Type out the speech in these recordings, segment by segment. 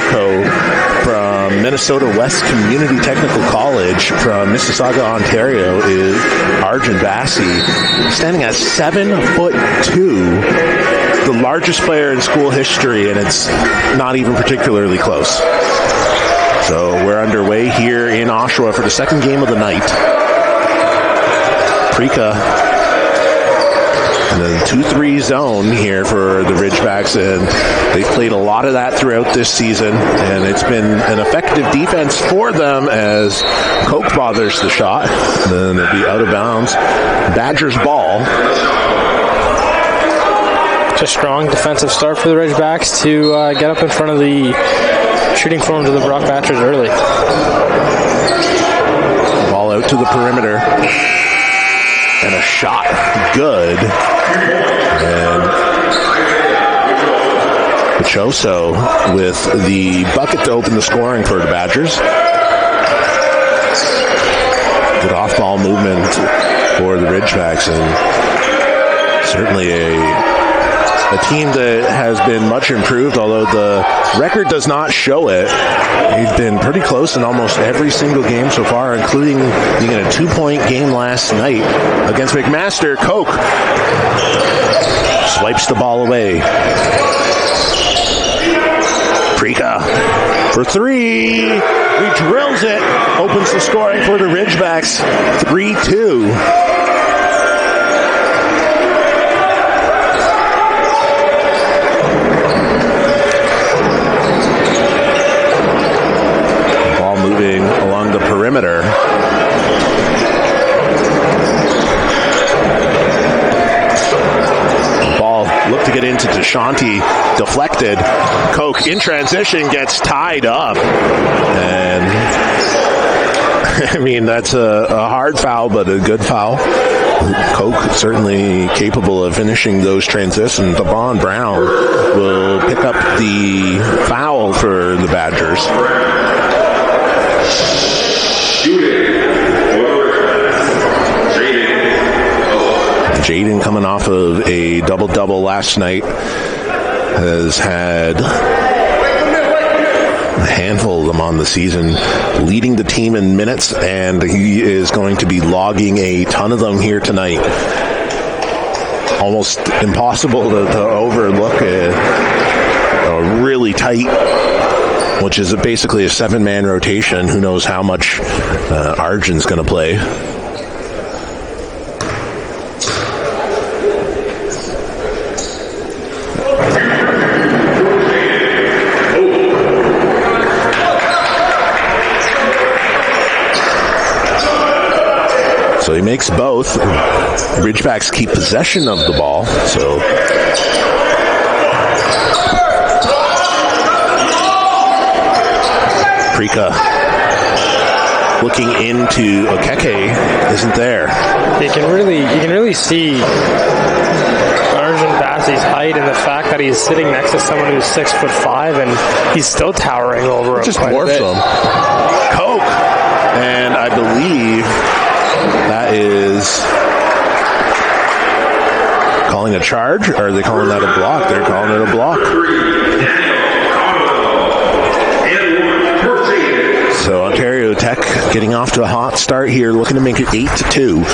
Demko from Minnesota West Community Technical College from Mississauga, Ontario, is Arjun Bassi, standing at 7'2", the largest player in school history, and it's not even particularly close. So we're underway here in Oshawa for the second game of the night. Prika in the 2-3 zone here for the Ridgebacks, and they've played a lot of that throughout this season, and it's been an effective defense for them as Koch bothers the shot. Then it'll be out of bounds. Badgers ball. It's a strong defensive start for the Ridgebacks to get up in front of the shooting forms of the Brock Badgers early. Ball out to the perimeter. And a shot. Good. And Pachoso with the bucket to open the scoring for the Badgers. Good off-ball movement for the Ridgebacks, and certainly a team that has been much improved, although the record does not show it. He's been pretty close in almost every single game so far, including being in a 2-point game last night against McMaster. Koch swipes the ball away. Prika for three. He drills it. Opens the scoring for the Ridgebacks. 3-2. Along the perimeter. Ball looked to get into DeShanti, deflected. Koch in transition gets tied up, and I mean that's a hard foul, but a good foul. Koch certainly capable of finishing those transitions. Devon Brown will pick up the foul for the Badgers. Jayden, coming off of a double-double last night, has had a handful of them on the season, leading the team in minutes, and he is going to be logging a ton of them here tonight. Almost impossible to overlook a really tight, which is basically a 7-man rotation. Who knows how much Arjun's going to play. So he makes both. Ridgebacks keep possession of the ball. So Prika looking into Okeke isn't there. You can really see Arjun Bassi's height and the fact that he's sitting next to someone who's 6'5", and he's still towering over him. Just dwarfs him. Koch, and I believe that is calling a charge, or are they calling that a block? They're calling it a block. So OntarioTech getting off to a hot start here, looking to make it 8-2.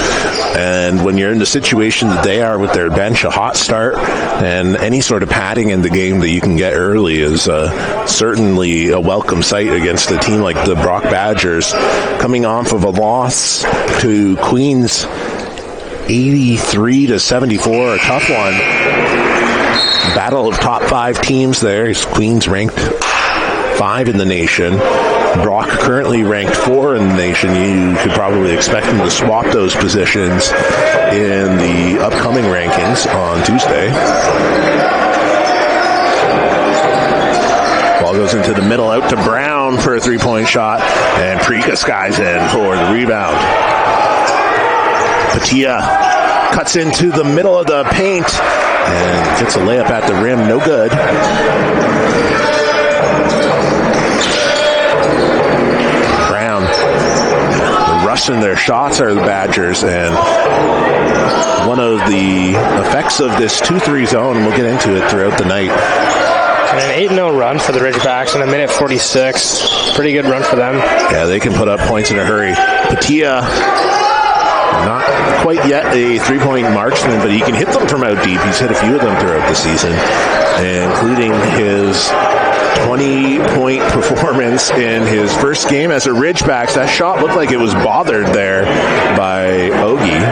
And when you're in the situation that they are with their bench, a hot start and any sort of padding in the game that you can get early is certainly a welcome sight against a team like the Brock Badgers, coming off of a loss to Queens 83-74, a tough one. Battle of top 5 teams there. Queens ranked 5 in the nation. Brock currently ranked 4 in the nation. You could probably expect them to swap those positions in the upcoming rankings on Tuesday. Ball goes into the middle, out to Brown for a 3-point shot, and Prika skies in for the rebound. Patia cuts into the middle of the paint and gets a layup at the rim, no good. Rushing their shots are the Badgers, and one of the effects of this 2-3 zone, and we'll get into it throughout the night, And an 8-0 run for the Ridgebacks in a minute 46. Pretty good run for them. Yeah, they can put up points in a hurry. Patia, not quite yet a three-point marksman, but he can hit them from out deep. He's hit a few of them throughout the season, including his 20-point performance in his first game as a Ridgebacks. That shot looked like it was bothered there by Ogie.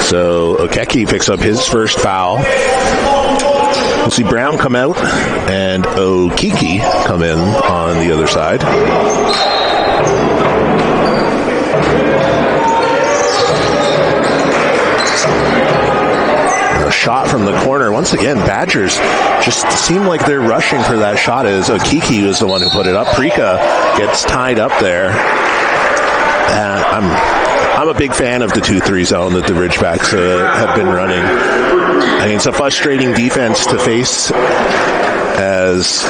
So Okeki picks up his first foul. We'll see Brown come out and Okiki come in on the other side. A shot from the corner. Once again, Badgers just seem like they're rushing for that shot as Okiki was the one who put it up. Prika gets tied up there. I'm a big fan of the 2-3 zone that the Ridgebacks have been running. I mean, it's a frustrating defense to face as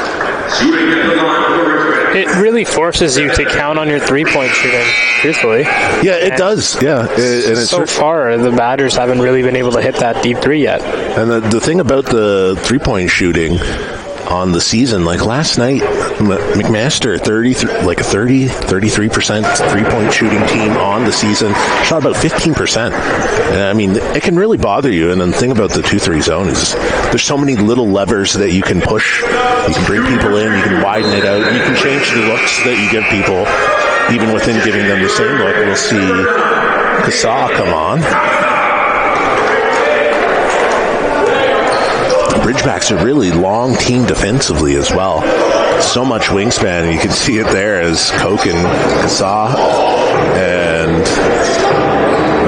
it really forces you to count on your three-point shooting, truthfully. Yeah, it does. Yeah. And so far, the Badgers haven't really been able to hit that deep three yet. And the thing about the three-point shooting on the season, like last night, McMaster, 33% three-point shooting team on the season, shot about 15%. I mean, it can really bother you. And then the thing about the 2-3 zone is there's so many little levers that you can push. You can bring people in, you can widen it out, you can change the looks that you give people, even within giving them the same look. We'll see Kasa come on. Ridgebacks are a really long team defensively as well. So much wingspan. You can see it there as Koch and Kasa and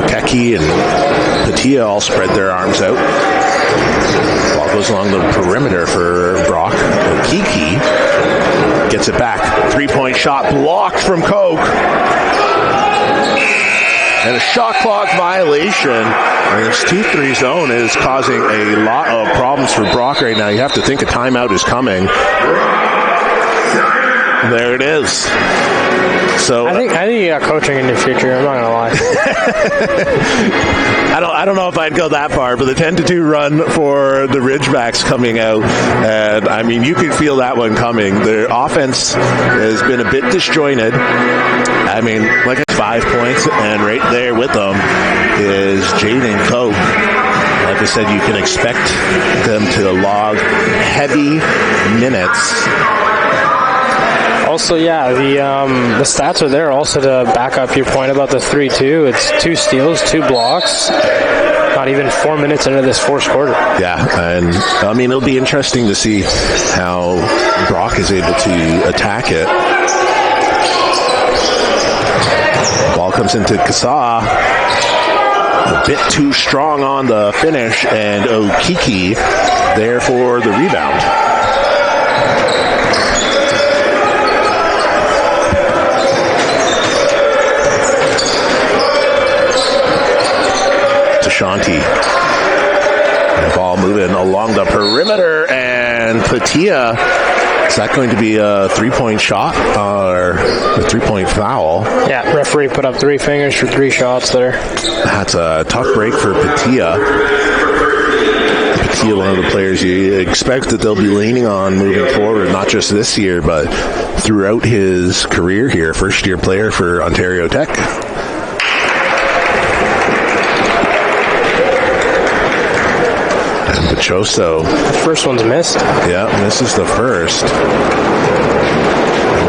Okeki and Patia all spread their arms out. Ball goes along the perimeter for Brock. Okiki gets it back. Three-point shot blocked from Koch. And a shot clock violation. And this 2-3 zone is causing a lot of problems for Brock right now. You have to think a timeout is coming. There it is. So I think you got coaching in your future. I'm not gonna lie. I don't know if I'd go that far, but the 10-2 run for the Ridgebacks coming out, and I mean you could feel that one coming. Their offense has been a bit disjointed. I mean, like 5 points, and right there with them is Jayden Koch. Like I said, you can expect them to log heavy minutes. Also, yeah, the stats are there also to back up your point about the 3-2. It's 2 steals, 2 blocks. Not even 4 minutes into this fourth quarter. Yeah, and I mean, it'll be interesting to see how Brock is able to attack it. Ball comes into Kasa. A bit too strong on the finish, and Okiki there for the rebound. Shanti. Ball moving along the perimeter, and Patia, is that going to be a 3-point shot or a 3-point foul? Yeah, referee put up 3 fingers for 3 shots there. That's a tough break for Patia. Patia, one of the players you expect that they'll be leaning on moving forward, not just this year, but throughout his career here. First-year player for OntarioTech. Pachoso. The first one's missed. Yeah, misses the first.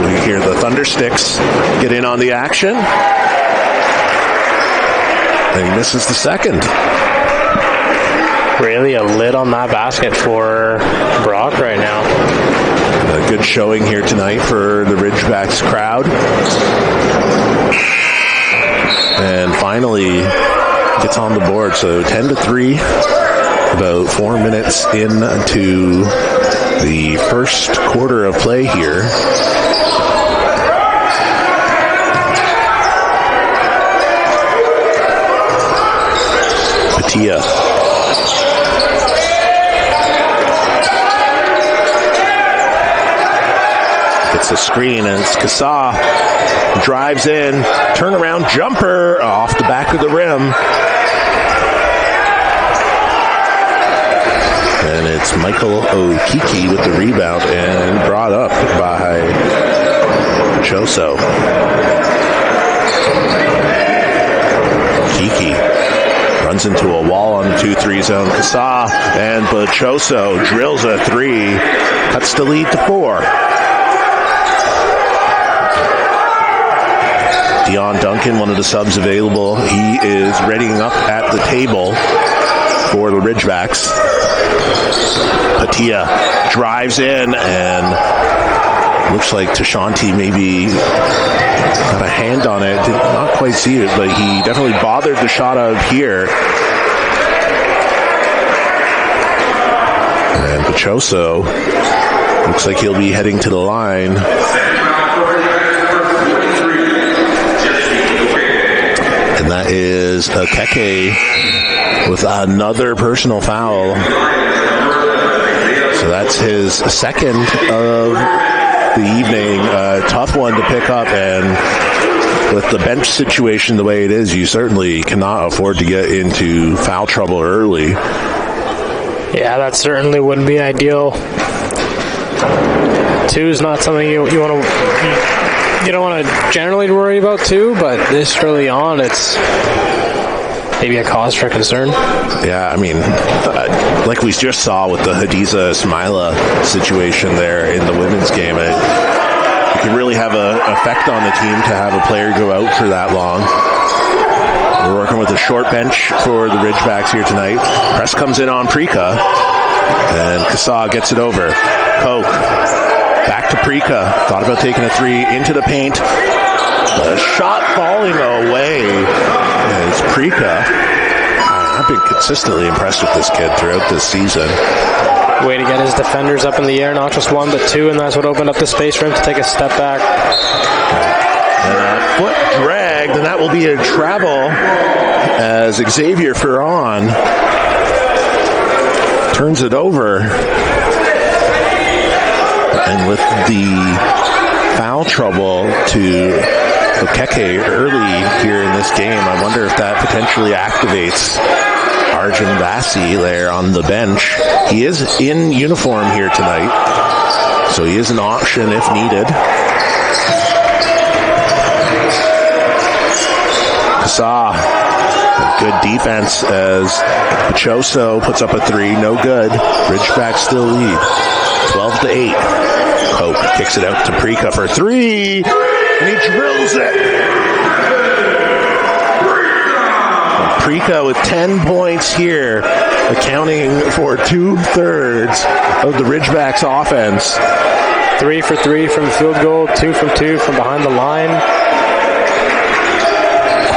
We hear the Thundersticks get in on the action. And he misses the second. Really a lid on that basket for Brock right now. A good showing here tonight for the Ridgebacks crowd. And finally gets on the board. So 10-3. About 4 minutes into the first quarter of play here. Patia. screen, and it's Kasa drives in, turnaround jumper off the back of the rim. And it's Michael Okiki with the rebound and brought up by Choso. Okiki runs into a wall on the 2-3 zone. Kasa and Bachoso drills a 3, cuts the lead to 4. Dion Duncan, one of the subs available, he is readying up at the table for the Ridgebacks. Patia drives in, and looks like Tashanti maybe got a hand on it. Did not quite see it, but he definitely bothered the shot out here. And Bachoso looks like he'll be heading to the line. And that is Keke with another personal foul. So that's his second of the evening. Tough one to pick up, and with the bench situation the way it is, you certainly cannot afford to get into foul trouble early. Yeah, that certainly wouldn't be ideal. 2 is not something you want to... You don't want to generally worry about 2, but this early on, it's maybe a cause for concern. Yeah, I mean, like we just saw with the Hadiza Ismaila situation there in the women's game, it can really have an effect on the team to have a player go out for that long. We're working with a short bench for the Ridgebacks here tonight. Press comes in on Prika, and Kasa gets it over. Koch. Back to Prika. Thought about taking a 3 into the paint. A shot falling away. It's Prika. I've been consistently impressed with this kid throughout this season. Way to get his defenders up in the air, not just 1 but 2, and that's what opened up the space for him to take a step back. And a foot dragged, and that will be a travel as Xavier Ferron turns it over. And with the foul trouble to Okeke early here in this game, I wonder if that potentially activates Arjun Bassi there on the bench. He is in uniform here tonight, so he is an option if needed. Kasa, good defense as Bachoso puts up a 3, no good. Ridgebacks still lead, 12-8. Koch kicks it out to Prika for 3, and he drills it. Prika with 10 points here, accounting for 2/3 of the Ridgebacks offense. 3 for 3 from field goal, 2 from 2 from behind the line.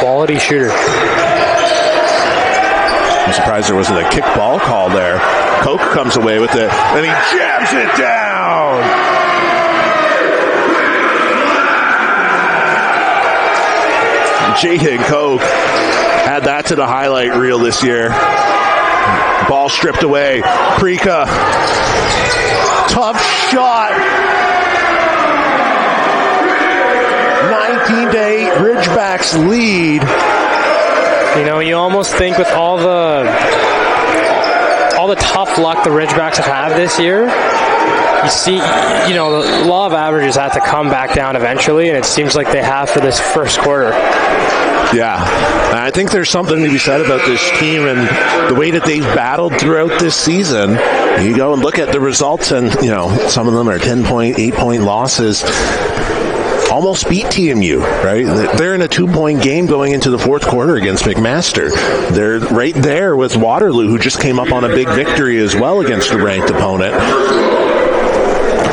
Quality shooter. I'm surprised there wasn't a kick ball call there. Koch comes away with it, and he jams it down. Jayden Koch add that to the highlight reel this year. Ball stripped away. Prika. Tough shot. 19-8 Ridgebacks lead. You know, you almost think with all the tough luck the Ridgebacks have had this year, you see, you know, the law of averages have to come back down eventually, and it seems like they have for this first quarter. Yeah, I think there's something to be said about this team and the way that they've battled throughout this season. You go and look at the results, and, you know, some of them are 10-point, 8-point losses. Almost beat TMU, right? They're in a 2-point game going into the fourth quarter against McMaster. They're right there with Waterloo, who just came up on a big victory as well against a ranked opponent.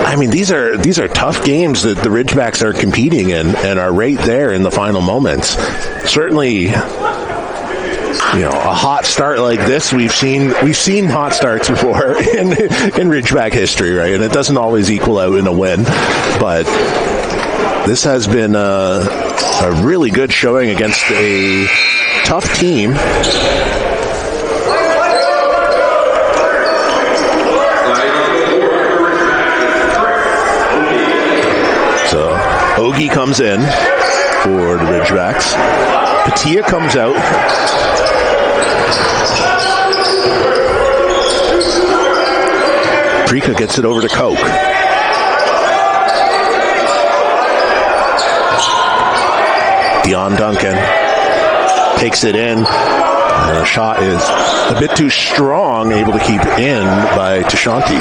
I mean, these are tough games that the Ridgebacks are competing in and are right there in the final moments. Certainly, you know, a hot start like this, we've seen hot starts before in Ridgeback history, right? And it doesn't always equal out in a win, but this has been a really good showing against a tough team. So Ogie comes in for the Ridgebacks. Patia comes out. Prika gets it over to Koch. Dion Duncan takes it in. And the shot is a bit too strong, able to keep in by Tashanti.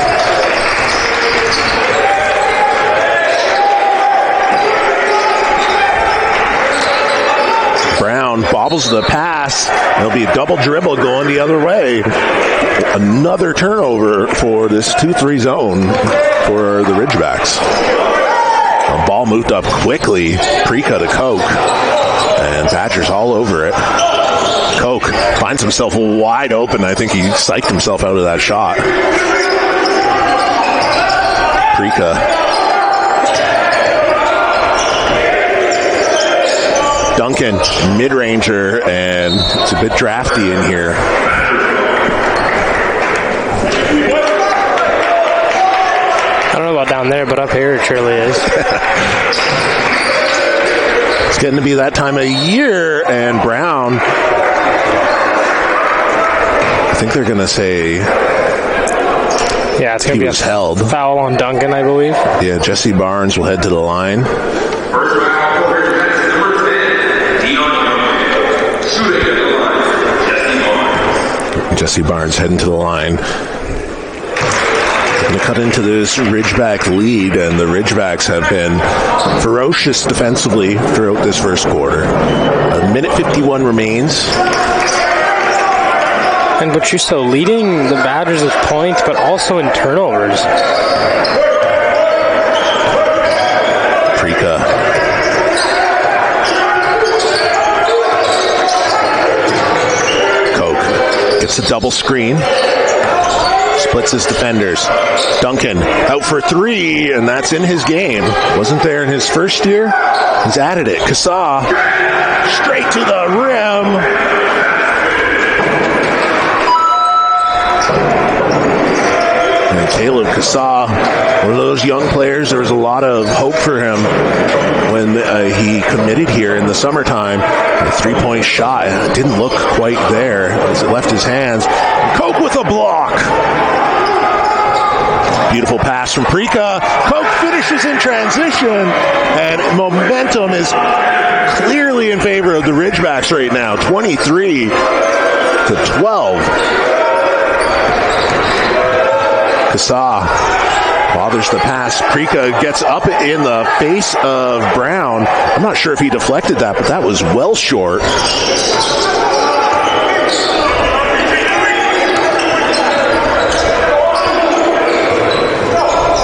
Brown bobbles the pass. There'll be a double dribble going the other way. Another turnover for this 2-3 zone for the Ridgebacks. The ball moved up quickly. Prika to Koch. And Badgers all over it. Koch finds himself wide open. I think he psyched himself out of that shot. Prika. Duncan, mid-ranger, and it's a bit drafty in here. I don't know about down there, but up here it surely is. It's getting to be that time of year, and Brown, I think they're going to say it's going to be a held. Foul on Duncan, I believe. Yeah, Jesse Barnes will head to the line. Jesse Barnes heading to the line. Going to cut into this Ridgeback lead, and the Ridgebacks have been ferocious defensively throughout this first quarter. A minute 51 remains. And Bachuso leading the Badgers with points, but also in turnovers. Prika. Gets a double screen. Splits his defenders. Duncan out for three, and that's in his game. Wasn't there in his first year. He's added it. Kasa straight to the rim. And Caleb Kasa, one of those young players, there was a lot of hope for him when he committed here in the summertime. A three-point shot, and it didn't look quite there as it left his hands. Koch with a block. Beautiful pass from Prika. Koch finishes in transition, and momentum is clearly in favor of the Ridgebacks right now. 23-12. Kasa bothers the pass. Prika gets up in the face of Brown. I'm not sure if he deflected that, but that was well short.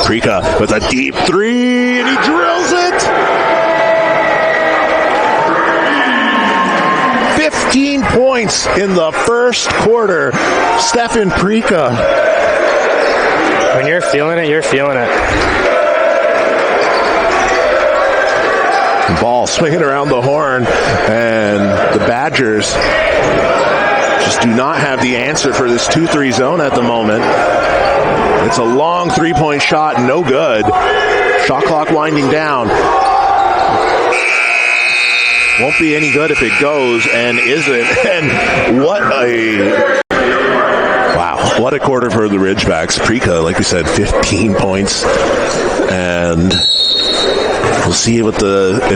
Prika with a deep three, and he drills it. 15 points in the first quarter. Stefan Prika. When you're feeling it, you're feeling it. Ball swinging around the horn, and the Badgers just do not have the answer for this 2-3 zone at the moment. It's a long three-point shot, no good. Shot clock winding down. Won't be any good if it goes, and isn't. And what a quarter for the Ridgebacks. Prika, like we said, 15 points, and we'll see if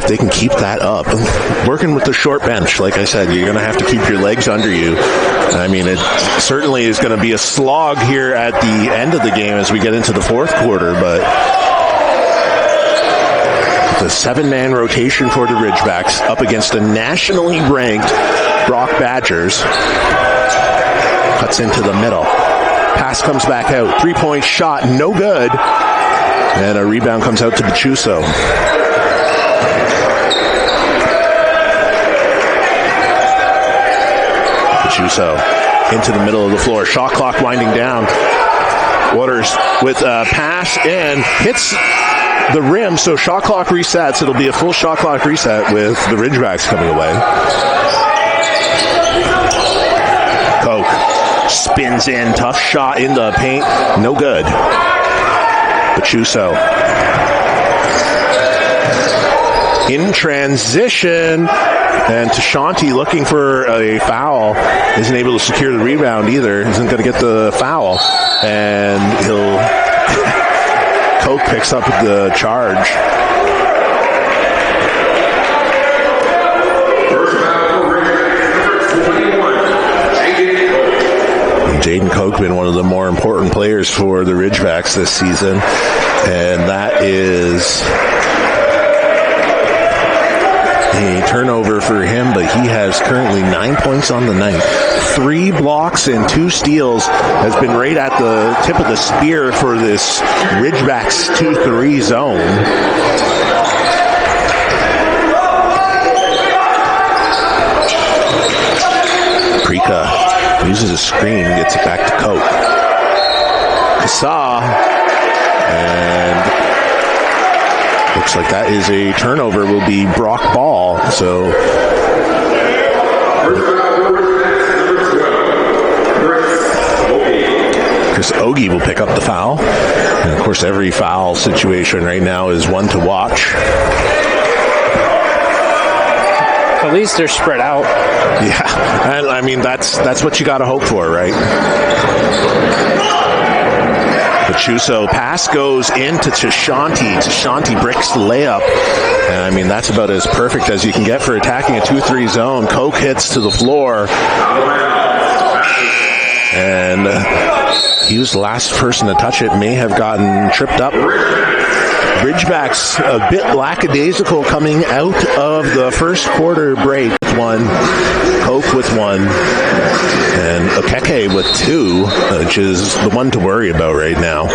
they can keep that up. Working with the short bench, like I said, you're going to have to keep your legs under you. I mean, it certainly is going to be a slog here at the end of the game as we get into the fourth quarter, but the 7-man rotation for the Ridgebacks up against a nationally ranked Brock Badgers. Cuts into the middle. Pass comes back out. Three-point shot, no good. And a rebound comes out to Bachuso. Bachuso into the middle of the floor. Shot clock winding down. Waters with a pass and hits the rim, so shot clock resets. It'll be a full shot clock reset with the Ridgebacks coming away. Koch spins in, tough shot in the paint, no good. Bachuso in transition. And Tashanti looking for a foul. Isn't able to secure the rebound either. Isn't going to get the foul. And Koch picks up the charge. Jayden Koch been one of the more important players for the Ridgebacks this season, and that is a turnover for him, but he has currently 9 points on the night. 3 blocks and 2 steals, has been right at the tip of the spear for this Ridgebacks 2-3 zone. Prika uses a screen, gets it back to Koch. Kasa, and looks like that is a turnover, will be Brock Ball. So Chris Ogie will pick up the foul. And of course, every foul situation right now is one to watch. At least they're spread out. Yeah, and I mean, that's what you got to hope for, right? Pachuso pass goes into Tashanti. Tashanti breaks the layup. And I mean, that's about as perfect as you can get for attacking a 2-3 zone. Koch hits to the floor. And he was the last person to touch it. May have gotten tripped up. Ridgebacks a bit lackadaisical coming out of the first quarter break. One, Koch with 1, and Okeke with 2, which is the one to worry about right now.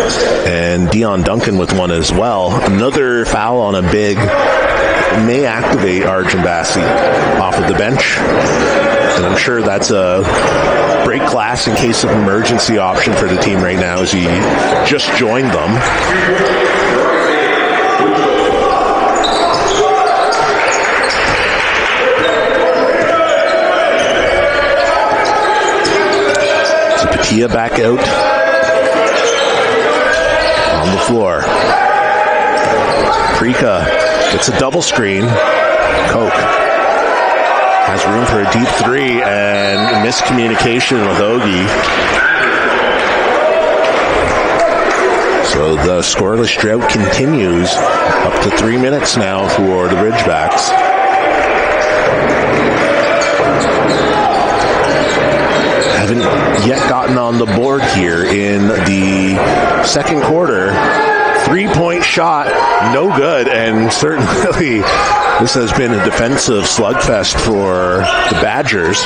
And Dion Duncan with 1 as well. Another foul on a big may activate Arjun Bassi off of the bench. And I'm sure that's a break glass in case of emergency option for the team right now as he just joined them. Patia back out on the floor. Prika gets a double screen. Koch has room for a deep 3 and miscommunication with Ogie. So the scoreless drought continues up to 3 minutes now for the Ridgebacks. Haven't yet gotten on the board here in the second quarter. 3-point shot, no good, and certainly this has been a defensive slugfest for the Badgers.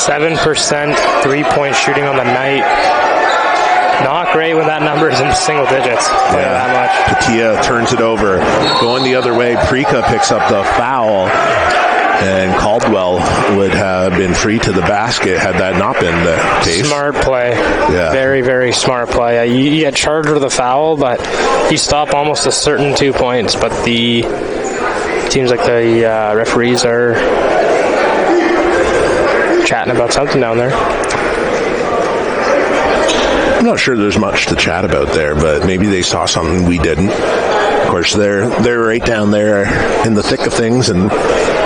7% 3-point shooting on the night. Not great when that number is in single digits. Yeah, that much. Patia turns it over. Going the other way, Prika picks up the foul. And Caldwell would have been free to the basket had that not been the case. Smart play. Yeah. Very, very smart play. You get charged with a foul, but you stop almost a certain 2 points. But the seems like the referees are chatting about something down there. I'm not sure there's much to chat about there, but maybe they saw something we didn't. Of course, they're right down there in the thick of things, and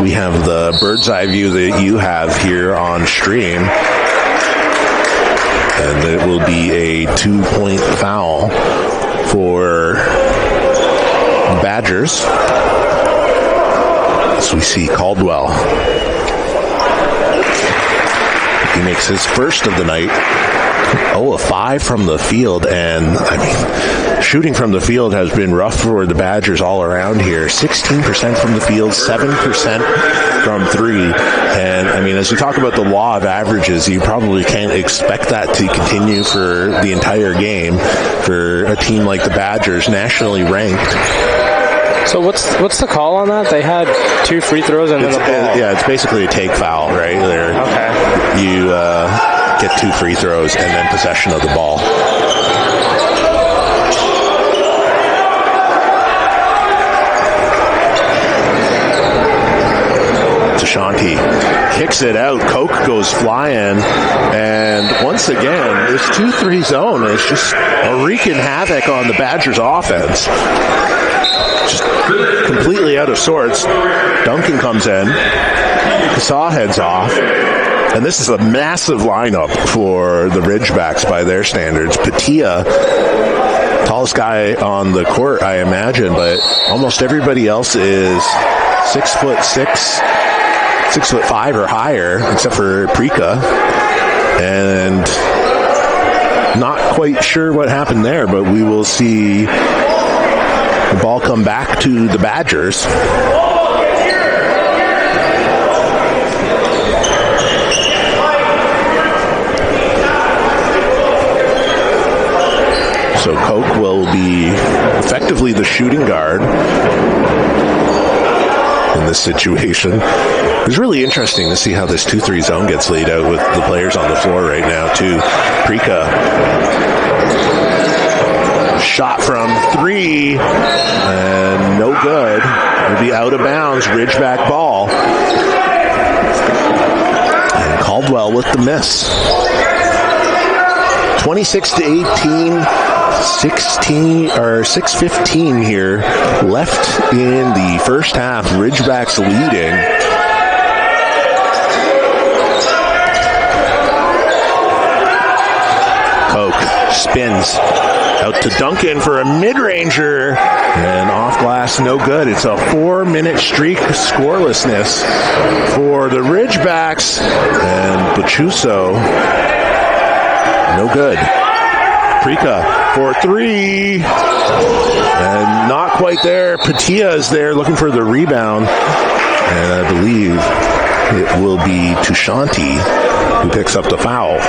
we have the bird's eye view that you have here on stream. And it will be a 2-point foul for Badgers. So we see Caldwell. He makes his first of the night. A 5 from the field, and I mean, shooting from the field has been rough for the Badgers all around here. 16% from the field, 7% from 3. And I mean, as we talk about the law of averages, you probably can't expect that to continue for the entire game for a team like the Badgers, nationally ranked. So what's the call on that? They had 2 free throws and then the ball. Yeah, it's basically a take foul, right? There. Okay. You get 2 free throws and then possession of the ball. Tashanti kicks it out. Koch goes flying. And once again, this 2-3 zone is just wreaking havoc on the Badgers offense. just completely out of sorts. Duncan comes in. Kasaw heads off. And this is a massive lineup for the Ridgebacks by their standards. Patia, tallest guy on the court, I imagine, but almost everybody else is 6'6", 6'5" or higher, except for Prika. And not quite sure what happened there, but we will see the ball come back to the Badgers. So Koch will be effectively the shooting guard in this situation. It's really interesting to see how this 2-3 zone gets laid out with the players on the floor right now, too. Prika. Shot from 3, and no good. It'll be out of bounds, Ridgeback ball. And Caldwell with the miss. 26-18. 6:15 here left in the first half. Ridgebacks leading. Koch spins out to Duncan for a mid-ranger, and off glass, no good. It's a 4-minute streak scorelessness for the Ridgebacks, and Bachuso, no good. Prika for 3, and not quite there. Patia is there looking for the rebound, and I believe it will be Tushanti who picks up the foul.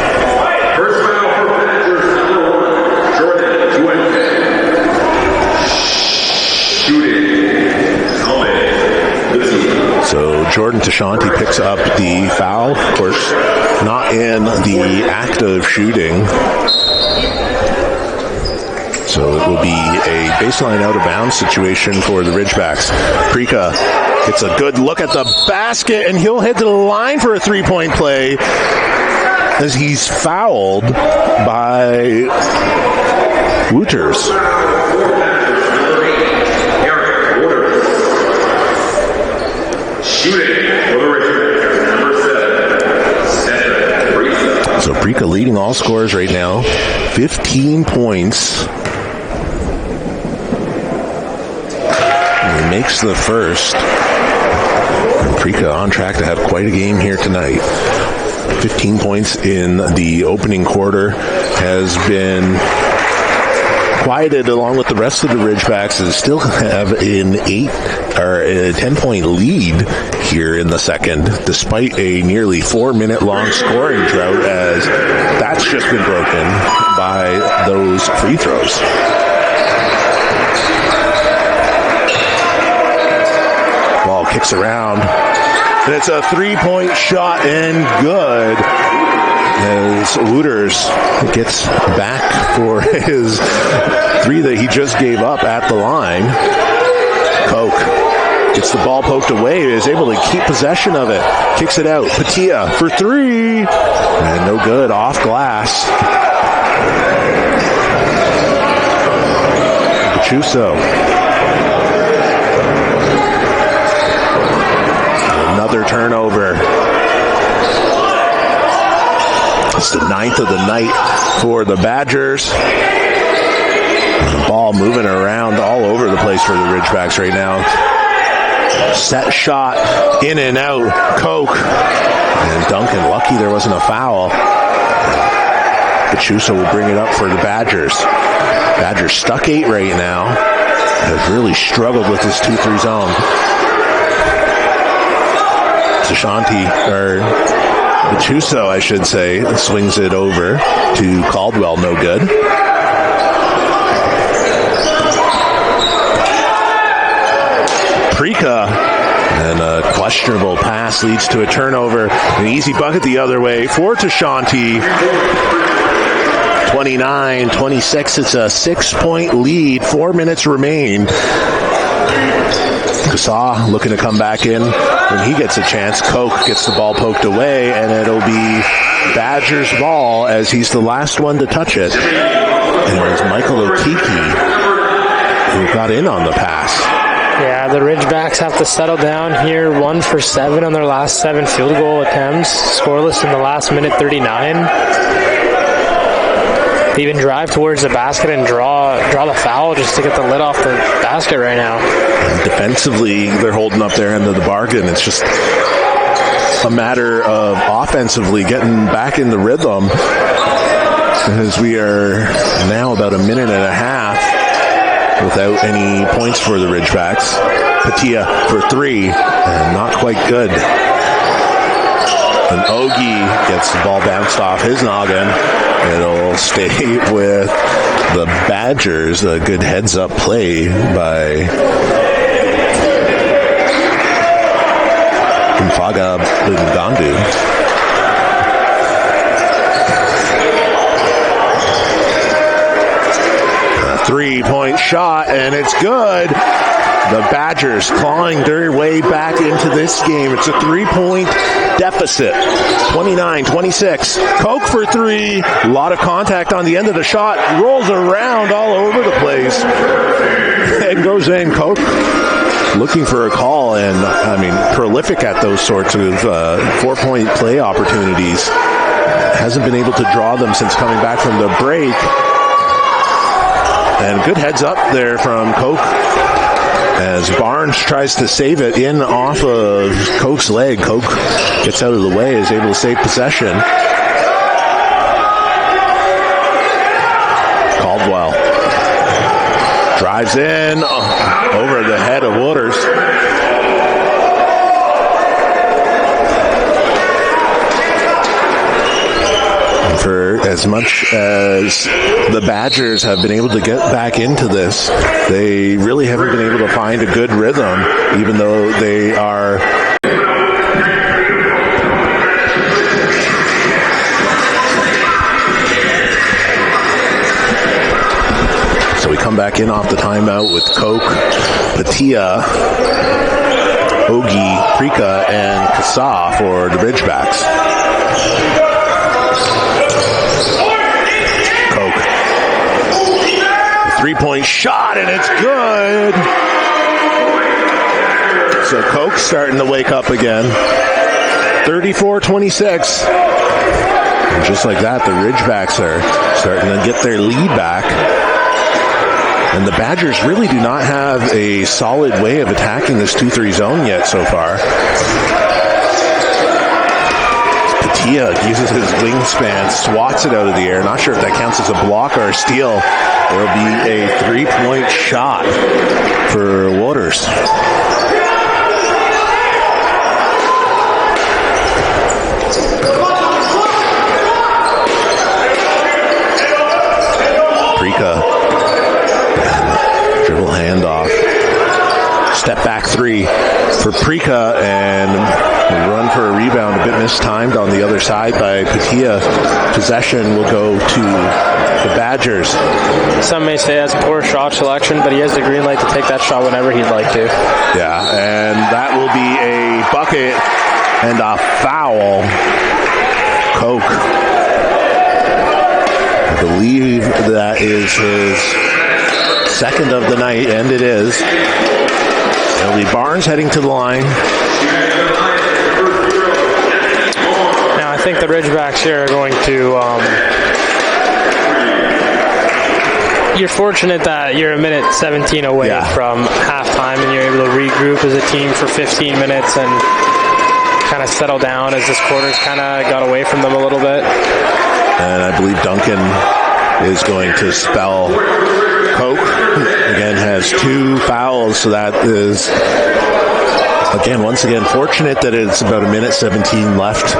First foul for Badgers, Jordan shooting. So Jordan Tushanti picks up the foul. Of course, not in the act of shooting. So it will be a baseline out-of-bounds situation for the Ridgebacks. Prika gets a good look at the basket, and he'll head to the line for a three-point play as he's fouled by Wooters. So Prika leading all scorers right now. 15 points. He makes the first. And Prika on track to have quite a game here tonight. 15 points in the opening quarter, has been quieted along with the rest of the Ridgebacks, and still have an 10-point lead here in the second, despite a nearly 4-minute long scoring drought, as that's just been broken by those free throws. Ball kicks around, and it's a 3-point shot, and good, as Wooters gets back for his 3 that he just gave up at the line. Koch gets the ball poked away, is able to keep possession of it, kicks it out. Patia for 3, and no good, off glass. Bachuso. Another turnover. It's the 9th of the night for the Badgers. The ball moving around all over the place for the Ridgebacks right now. Set shot, in and out, Koch. And Duncan, lucky there wasn't a foul. Bachuso will bring it up for the Badgers. Badgers stuck 8 right now. Have really struggled with this 2-3 zone. Bachuso, I should say, swings it over to Caldwell, no good. Prika, and a questionable pass leads to a turnover. An easy bucket the other way for Tushanti. 29-26, it's a 6-point lead, 4 minutes remain. Kasaw looking to come back in when he gets a chance. Koch gets the ball poked away, and it'll be Badgers ball as he's the last one to touch it. And it was Michael Otiki who got in on the pass. Yeah, the Ridgebacks have to settle down here. 1 for 7 on their last 7 field goal attempts. Scoreless in the last minute 39. They even drive towards the basket and draw the foul just to get the lid off the basket right now. And defensively, they're holding up their end of the bargain. It's just a matter of offensively getting back in the rhythm, as we are now about a minute and a half without any points for the Ridgebacks. Patia for 3, and not quite good. And Ogie gets the ball bounced off his noggin. It'll stay with the Badgers. A good heads-up play by Mfaga Lungandu. A 3-point shot, and it's good. The Badgers clawing their way back into this game. It's a 3-point deficit. 29-26. Koch for 3. A lot of contact on the end of the shot. Rolls around all over the place. And goes in. Koch looking for a call, and prolific at those sorts of 4-point play opportunities. Hasn't been able to draw them since coming back from the break. And good heads up there from Koch, as Barnes tries to save it in off of Koch's leg. Koch gets out of the way, is able to save possession. Caldwell drives in over the head of Wooders. For as much as the Badgers have been able to get back into this, they really haven't been able to find a good rhythm, even though they are so we come back in off the timeout with Koch, Patia, Ogie, Prika, and Kasa for the Ridgebacks. 3-point shot, and it's good. So Koch starting to wake up again. 34-26. And just like that, the Ridgebacks are starting to get their lead back. And the Badgers really do not have a solid way of attacking this 2-3 zone yet so far. Patia uses his wingspan, swats it out of the air. Not sure if that counts as a block or a steal. There'll be a 3-point shot for Wooders. Prika. Dribble handoff. Step back 3 for Prika, and run for a rebound. A bit mistimed on the other side by Patia. Possession will go to the Badgers. Some may say that's poor shot selection, but he has the green light to take that shot whenever he'd like to. Yeah, and that will be a bucket and a foul. Koch. I believe that is his second of the night, and it is. It'll be Barnes heading to the line. Now, I think the Ridgebacks here are going to... you're fortunate that you're a minute 17 away from halftime, and you're able to regroup as a team for 15 minutes and kind of settle down as this quarter's kind of got away from them a little bit. And I believe Duncan is going to spell Koch. Again, has 2 fouls, so that is, once again, fortunate that it's about a minute 17 left.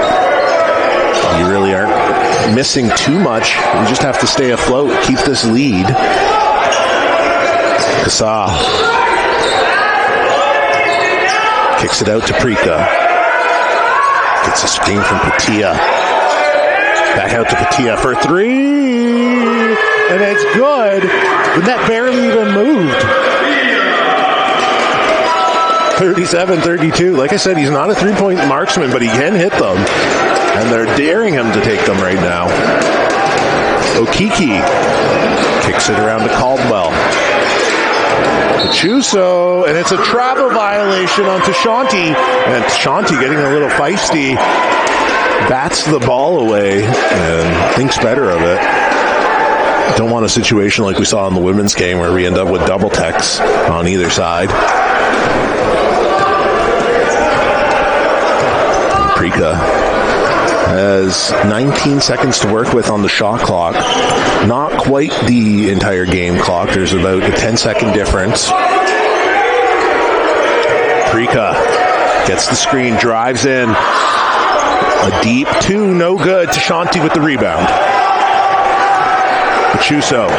You really aren't missing too much. You just have to stay afloat, keep this lead. Kasa kicks it out to Prika. Gets a screen from Patia. Back out to Patia for 3. And it's good. The net barely even moved. 37-32. Like I said, he's not a 3-point marksman, but he can hit them. And they're daring him to take them right now. Okiki kicks it around to Caldwell. Chuso, and it's a travel violation on Tashanti. And Tashanti getting a little feisty, bats the ball away and thinks better of it. Don't want a situation like we saw in the women's game where we end up with double techs on either side. And Prika has 19 seconds to work with on the shot clock. Not quite the entire game clock. There's about a 10-second difference. Prika gets the screen, drives in. A deep two, no good. Tashanti with the rebound. Chuso up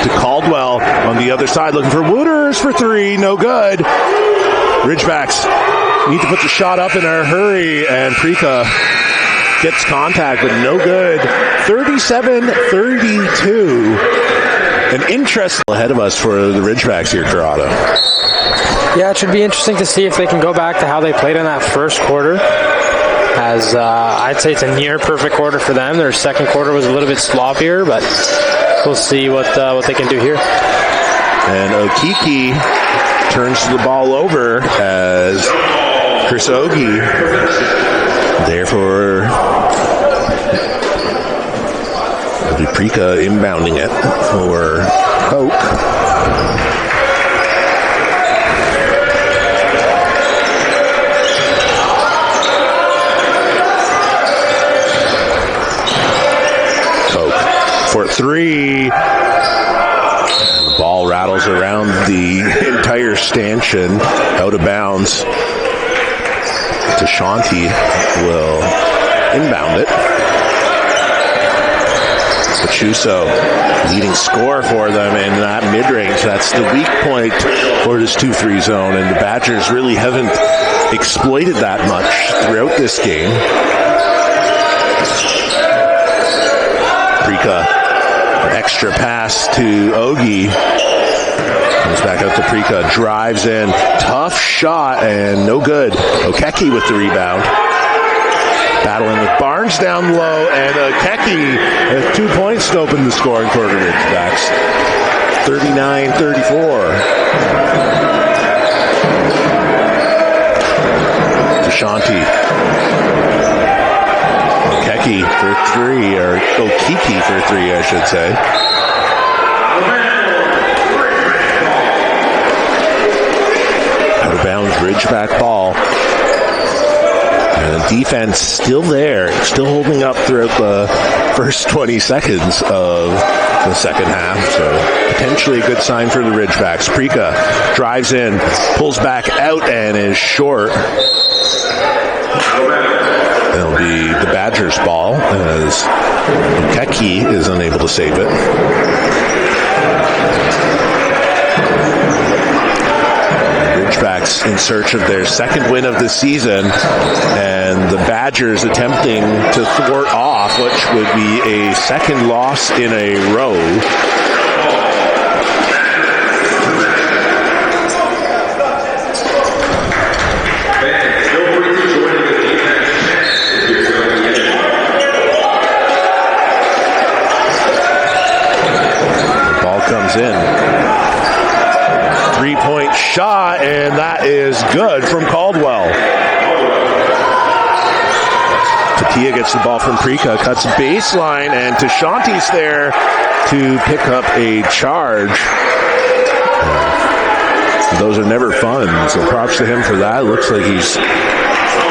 to Caldwell on the other side, looking for Wooters for three, no good. Ridgebacks need to put the shot up in a hurry, and Prika gets contact, but no good. 37-32. An interest ahead of us for the Ridgebacks here, Corrado. Yeah, it should be interesting to see if they can go back to how they played in that first quarter. As I'd say it's a near perfect quarter for them. Their second quarter was a little bit sloppier, but we'll see what they can do here. And Okiki turns the ball over as Chris Ogie there for Prika inbounding it for Coke. For three. The ball rattles around the entire stanchion, out of bounds. Tashanti will inbound it. Pachuso, leading scorer for them in that mid-range. That's the weak point for this 2-3 zone, and the Badgers really haven't exploited that much throughout this game. Prika, extra pass to Ogie. Comes back out to Prika, drives in, tough shot, and no good. Okeki with the rebound. Battling with Barnes down low, and Okeki has 2 points to open the scoring for the Ridgebacks. 39-34. Tashanti. Okeki for three, or Okiki for three, I should say. Out of bounds, Ridgeback ball. And the defense still there, still holding up throughout the first 20 seconds of the second half. So potentially a good sign for the Ridgebacks. Prika drives in, pulls back out, and is short. It'll be the Badgers' ball as Okeki is unable to save it. Ridgebacks in search of their second win of the season, and the Badgers attempting to thwart off, which would be a second loss in a row. Comes in. 3-point shot, and that is good from Caldwell. Tatia gets the ball from Prika, cuts baseline, and Tashanti's there to pick up a charge. Those are never fun, so props to him for that. Looks like he's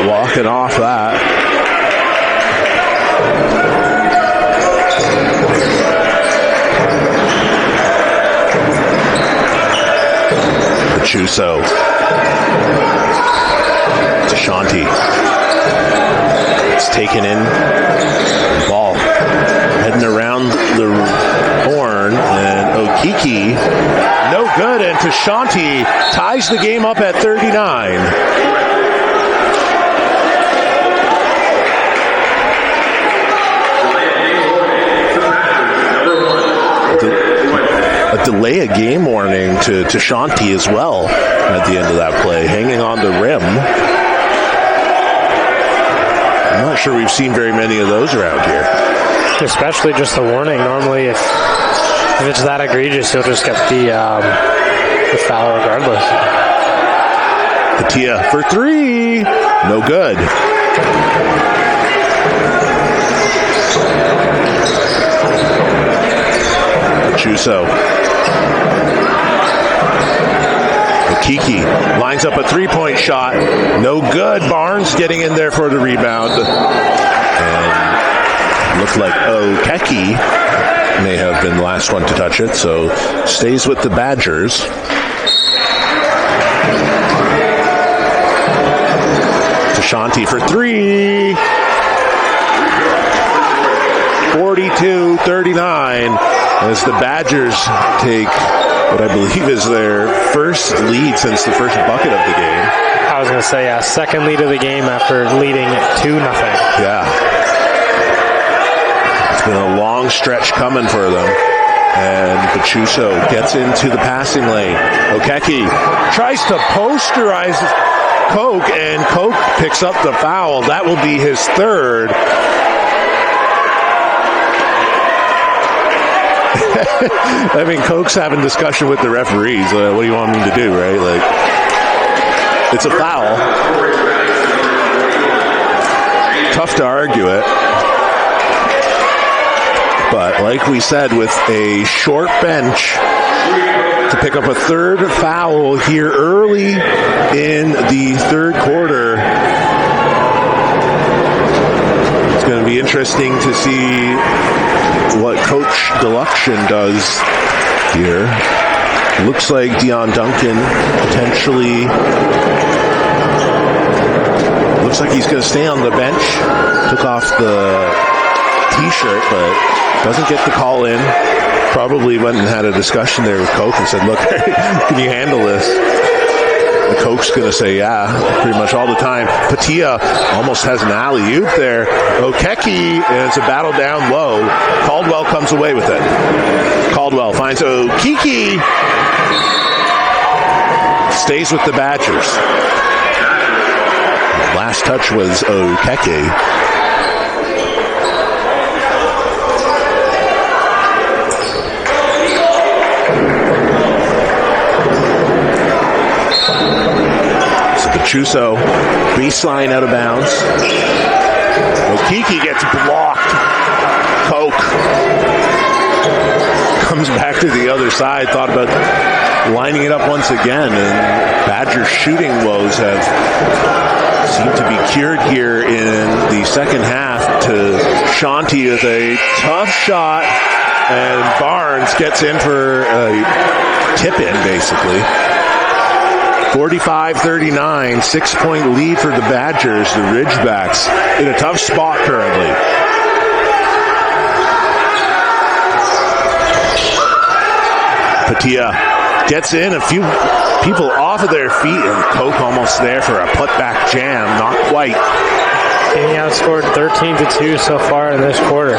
walking off that. Chuso. Tashanti. It's taken in. Ball heading around the horn, and Okiki no good, and Tashanti ties the game up at 39. A delay a game warning to Tashanti as well at the end of that play, hanging on the rim. I'm not sure we've seen very many of those around here. Especially just a warning. Normally, if If it's that egregious, he'll just get the foul regardless. Patia for three. No good. Chuso. Kiki lines up a three-point shot. No good. Barnes getting in there for the rebound. And looked like Okeki may have been the last one to touch it, so stays with the Badgers. Shanti for three. 42-39 as the Badgers take what I believe is their first lead since the first bucket of the game. I was going to say, second lead of the game after leading 2-0. Yeah. It's been a long stretch coming for them. And Pachuso gets into the passing lane. Okeki tries to posterize Coke, and Coke picks up the foul. That will be his third. I mean, Coke's having discussion with the referees. What do you want me to do, right? Like, it's a foul. Tough to argue it. But like we said, with a short bench, to pick up a third foul here early in the third quarter, it's going to be interesting to see what Coach Deluxion does here. Looks like Dion Duncan potentially, looks like he's going to stay on the bench. Took off the t-shirt, but doesn't get the call in. Probably went and had a discussion there with Coke and said, look, can you handle this? And Coke's going to say, yeah, pretty much all the time. Patia almost has an alley-oop there. Okeki, and it's a battle down low. Caldwell comes away with it. Caldwell finds Okiki. Stays with the Badgers. Last touch was Okeki. Chuso, baseline out of bounds. Okiki gets blocked. Coke comes back to the other side. Thought about lining it up once again, and Badgers' shooting woes have seemed to be cured here in the second half. To Shanti with a tough shot, and Barnes gets in for a tip-in, basically. 45-39, 6-point lead for the Badgers. The Ridgebacks in a tough spot currently. Patia gets in, a few people off of their feet, and Coke almost there for a putback jam. Not quite. He outscored 13-2 so far in this quarter.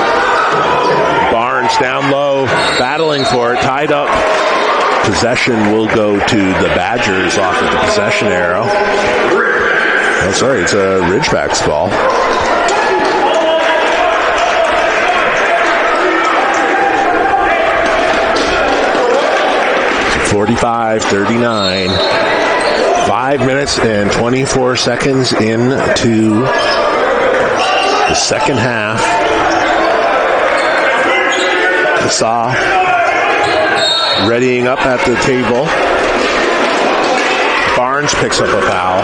Barnes down low, battling for it, tied up. Possession will go to the Badgers off of the possession arrow. Oh, sorry, it's a Ridgebacks ball. So 45-39. 5 minutes and 24 seconds into the second half. Kassaw readying up at the table. Barnes picks up a foul.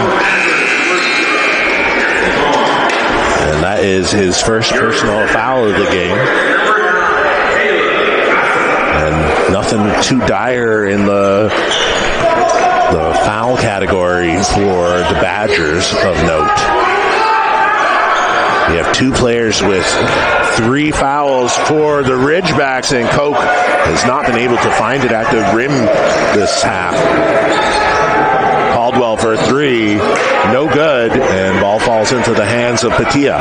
And that is his first personal foul of the game. And nothing too dire in the foul category for the Badgers of note. We have two players with 3 fouls for the Ridgebacks, and Coke has not been able to find it at the rim this half. Caldwell for 3, no good, and ball falls into the hands of Patia.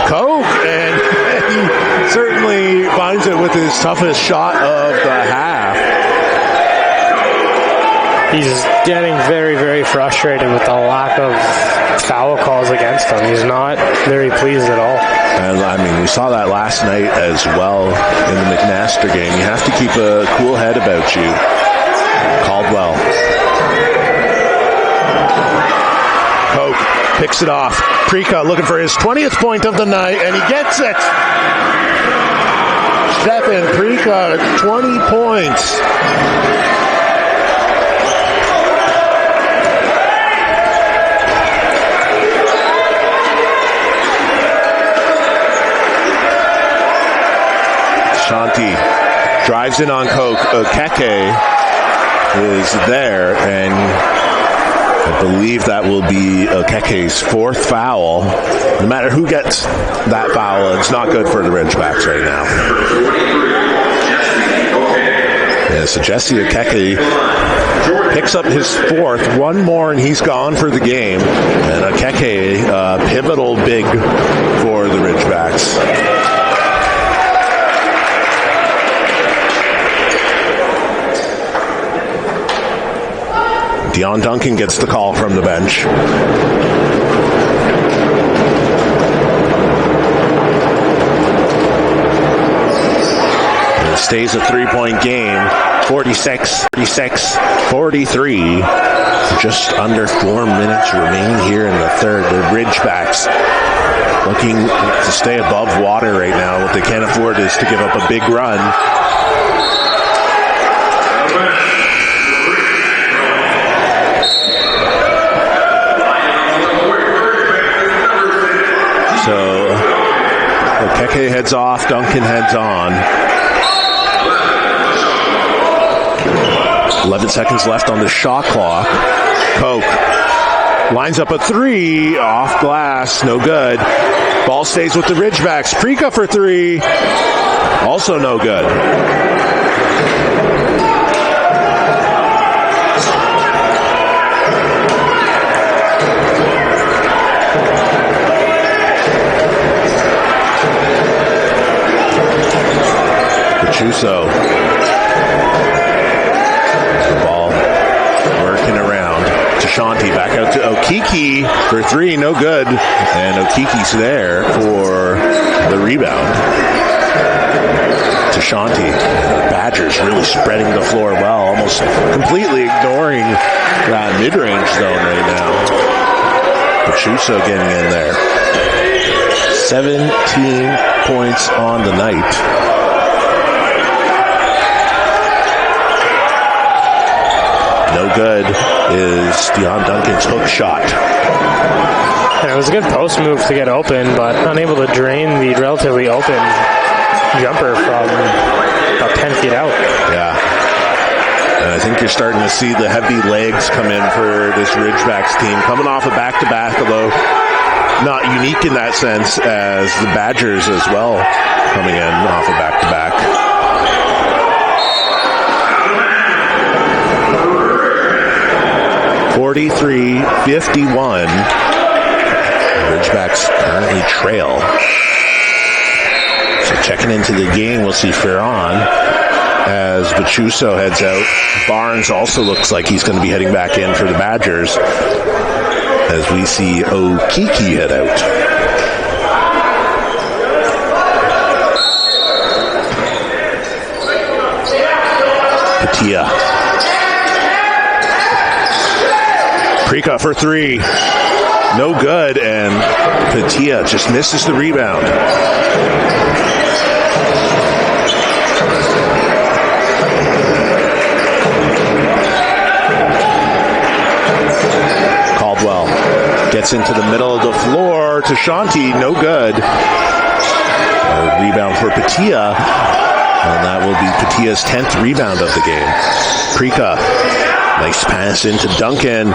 Coke, and he certainly finds it with his toughest shot of the half. He's getting very, very frustrated with the lack of foul calls against him. He's not very pleased at all. And I mean, we saw that last night as well in the McMaster game. You have to keep a cool head about you. Caldwell. Koch picks it off. Prika looking for his 20th point of the night, and he gets it. Stefan Prika, 20 points. Shanti drives in on Koch. Okeke is there, and I believe that will be Okeke's 4th foul. No matter who gets that foul, it's not good for the Ridgebacks right now. Yeah, so Jesse Okeke picks up his 4th. One more and he's gone for the game. And Okeke, pivotal big for the Ridgebacks. Dion Duncan gets the call from the bench. And it stays a 3-point game. 46-43. Just under 4 minutes remaining here in the third. The Ridgebacks looking to stay above water right now. What they can't afford is to give up a big run. So, Okeke heads off, Duncan heads on. 11 seconds left on the shot clock. Koch lines up a 3, off glass, no good. Ball stays with the Ridgebacks. Prika for 3, also no good. Chuso. The ball working around to Shanti. Back out to Okeke for 3. No good. And Okeke's there for the rebound. To Shanti. The Badgers really spreading the floor well. Almost completely ignoring that mid-range zone right now. But Chuso getting in there. 17 points on the night. No good is Dion Duncan's hook shot. And it was a good post move to get open, but unable to drain the relatively open jumper from about 10 feet out. Yeah. And I think you're starting to see the heavy legs come in for this Ridgebacks team. Coming off a back-to-back, although not unique in that sense as the Badgers as well coming in off a back-to-back. 43-51. Ridgebacks currently trail. So checking into the game, we'll see Ferron as Bachuso heads out. Barnes also looks like he's going to be heading back in for the Badgers as we see Okeke head out. Patia. Prika for 3. No good, and Patia just misses the rebound. Caldwell gets into the middle of the floor to Shanti. No good. A rebound for Patia, and that will be Patia's 10th rebound of the game. Prika, nice pass into Duncan.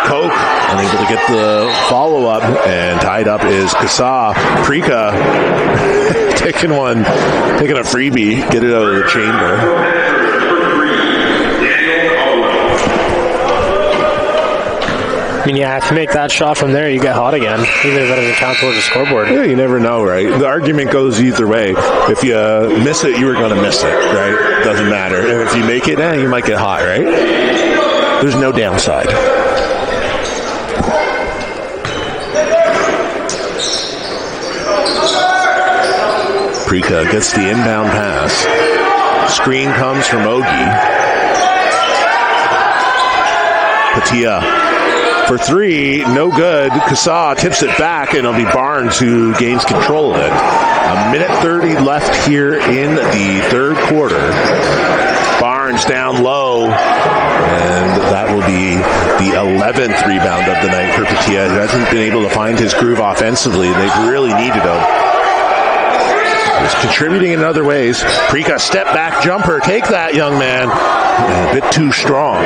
Koch unable to get the follow-up, and tied up is Kasa. Prika taking a freebie, get it out of the chamber. I mean, yeah, if you make that shot from there, you get hot again, even if that doesn't count towards the scoreboard. Yeah, you never know, right? The argument goes either way. If you miss it, you were going to miss it, right? Doesn't matter. And if you make it, you might get hot, right? There's no downside. Prika gets the inbound pass. Screen comes from Ogie. Patia for three, no good. Kasa tips it back, and it'll be Barnes who gains control of it. A minute 30 left here in the third quarter. Barnes down low, and that will be the 11th rebound of the night for Patia, who hasn't been able to find his groove offensively. They've really needed him. He's contributing in other ways. Prika step back jumper. Take that, young man. A bit too strong.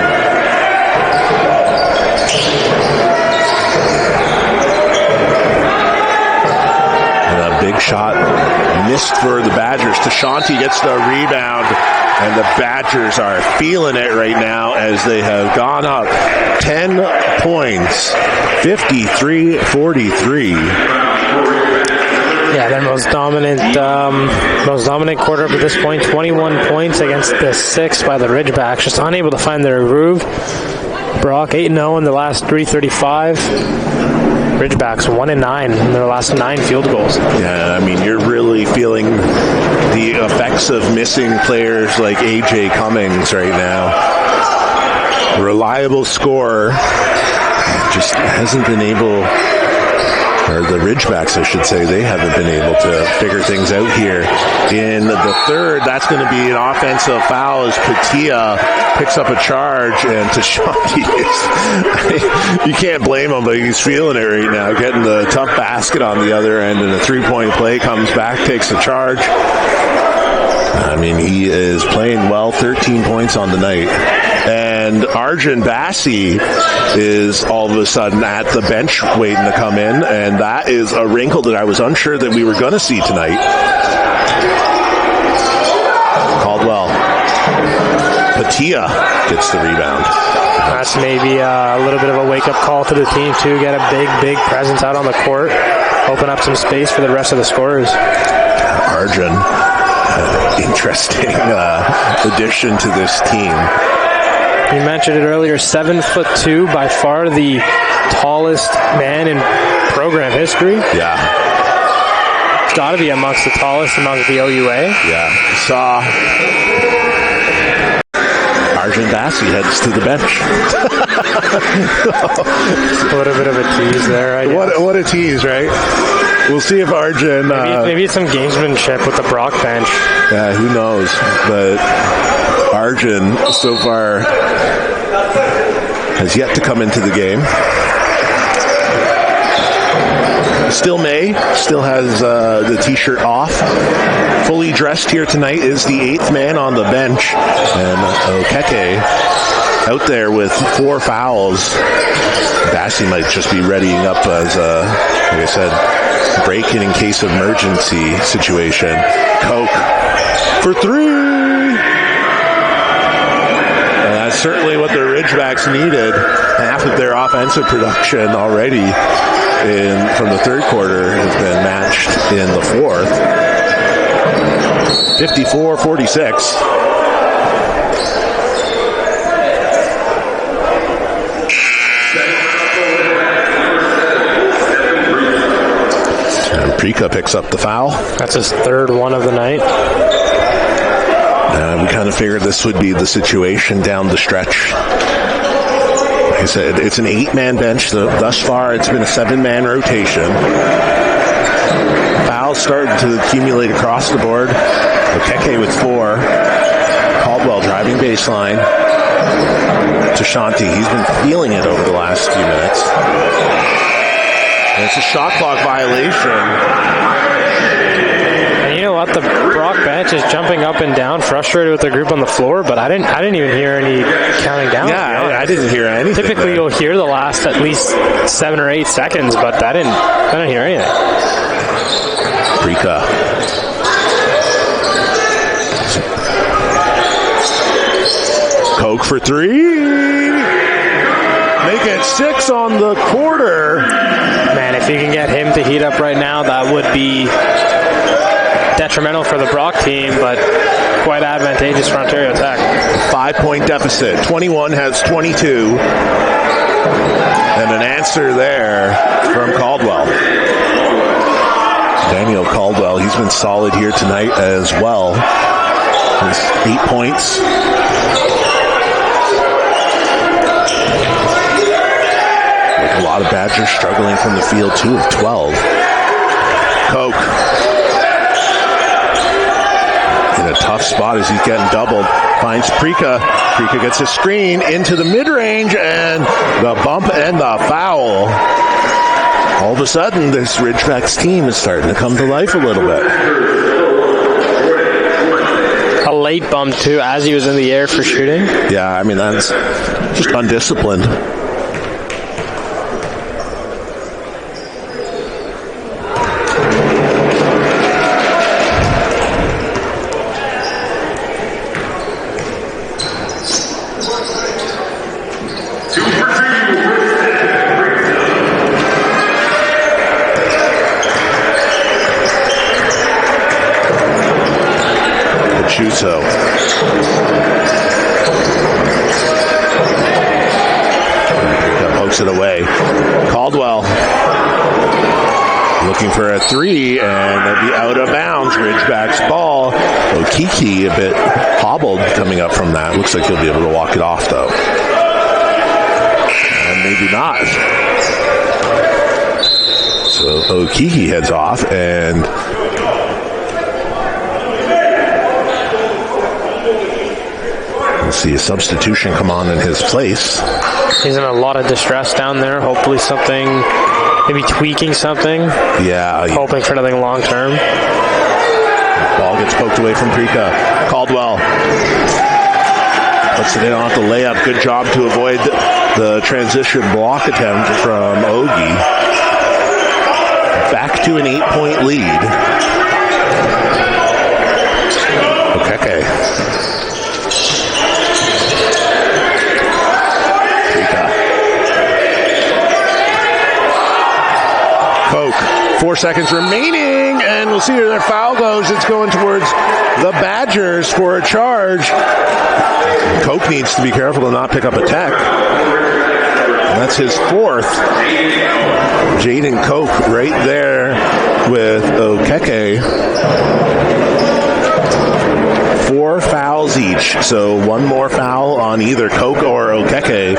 And a big shot missed for the Badgers. Tashanti gets the rebound, and the Badgers are feeling it right now as they have gone up 10 points, 53-43. Yeah, their most dominant quarter up to this point. 21 points against the 6 by the Ridgebacks. Just unable to find their groove. Brock 8-0 in the last 3:35. Ridgebacks 1-9 in their last 9 field goals. Yeah, I mean, you're really feeling the effects of missing players like AJ Cummings right now. Reliable scorer, just hasn't been able. Or the Ridgebacks, I should say, they haven't been able to figure things out here. In the third, that's going to be an offensive foul as Patia picks up a charge, and Tashanti you can't blame him, but he's feeling it right now, getting the tough basket on the other end, and a three-point play comes back, takes the charge. I mean, he is playing well, 13 points on the night. And Arjun Bassi is all of a sudden at the bench waiting to come in, and that is a wrinkle that I was unsure that we were going to see tonight. Caldwell. Patia gets the rebound. That's maybe a little bit of a wake-up call to the team, too. Get a big presence out on the court. Open up some space for the rest of the scorers. Arjun, interesting addition to this team. You mentioned it earlier, 7'2", by far the tallest man in program history. Yeah. Got to be amongst the tallest amongst the OUA. Yeah. Saw Arjun Bassi heads to the bench. What a bit of a tease there, I guess. What a tease, right? We'll see if Arjun... Maybe it's some gamesmanship with the Brock bench. Yeah, who knows? But Arjun, so far, has yet to come into the game. Still still has the t-shirt off. Fully dressed here tonight is the 8th man on the bench. And Okeke out there with 4 fouls. Bassi might just be readying up as, like I said, break-in in case of emergency situation. Coke for 3! And that's certainly what the Ridgebacks needed. Half of their offensive production already from the third quarter has been matched in the fourth. 54-46. And Prika picks up the foul. That's his 3rd one of the night. We kind of figured this would be the situation down the stretch. Like I said, it's an 8-man bench. Thus far, it's been a 7-man rotation. Fouls starting to accumulate across the board. Okeke with 4. Caldwell driving baseline. Tashanti, he's been feeling it over the last few minutes. And it's a shot clock violation. And you know what? The Brock bench is jumping up and down, frustrated with the group on the floor, but I didn't even hear any counting down. Yeah, I didn't hear anything. Typically, you'll hear the last at least 7 or 8 seconds, but I didn't hear anything. Prika. Coke for 3. Make it 6 on the quarter. Man, if you can get him to heat up right now, that would be detrimental for the Brock team, but quite advantageous for OntarioTech. 5-point deficit. 21 has 22. And an answer there from Caldwell. Samuel Caldwell. He's been solid here tonight as well. He's 8 points. A lot of Badgers struggling from the field, 2 of 12. Koch in a tough spot as he's getting doubled. Finds Prika. Prika gets a screen into the mid-range, and the bump and the foul. All of a sudden, this Ridgebacks team is starting to come to life a little bit. A late bump, too, as he was in the air for shooting. Yeah, I mean, that's just undisciplined. Chuso. Pokes it away. Caldwell looking for a 3, and it'll be out of bounds. Ridgebacks ball. Okiki a bit hobbled coming up from that. Looks like he'll be able to walk it off, though. And maybe not. So Okiki heads off, and we'll see a substitution come on in his place. He's in a lot of distress down there. Hopefully something, maybe tweaking something. Yeah. Hoping for nothing long term. Ball gets poked away from Prika. Caldwell puts it in off the layup. Good job to avoid the transition block attempt from Ogie. Back to an 8-point lead. Okay. Koch, 4 seconds remaining, and we'll see where their foul goes. It's going towards the Badgers for a charge. Koch needs to be careful to not pick up a tech. And that's his 4th. Jayden Koch right there with Okeke. 4 fouls each, so one more foul on either Koch or Okeke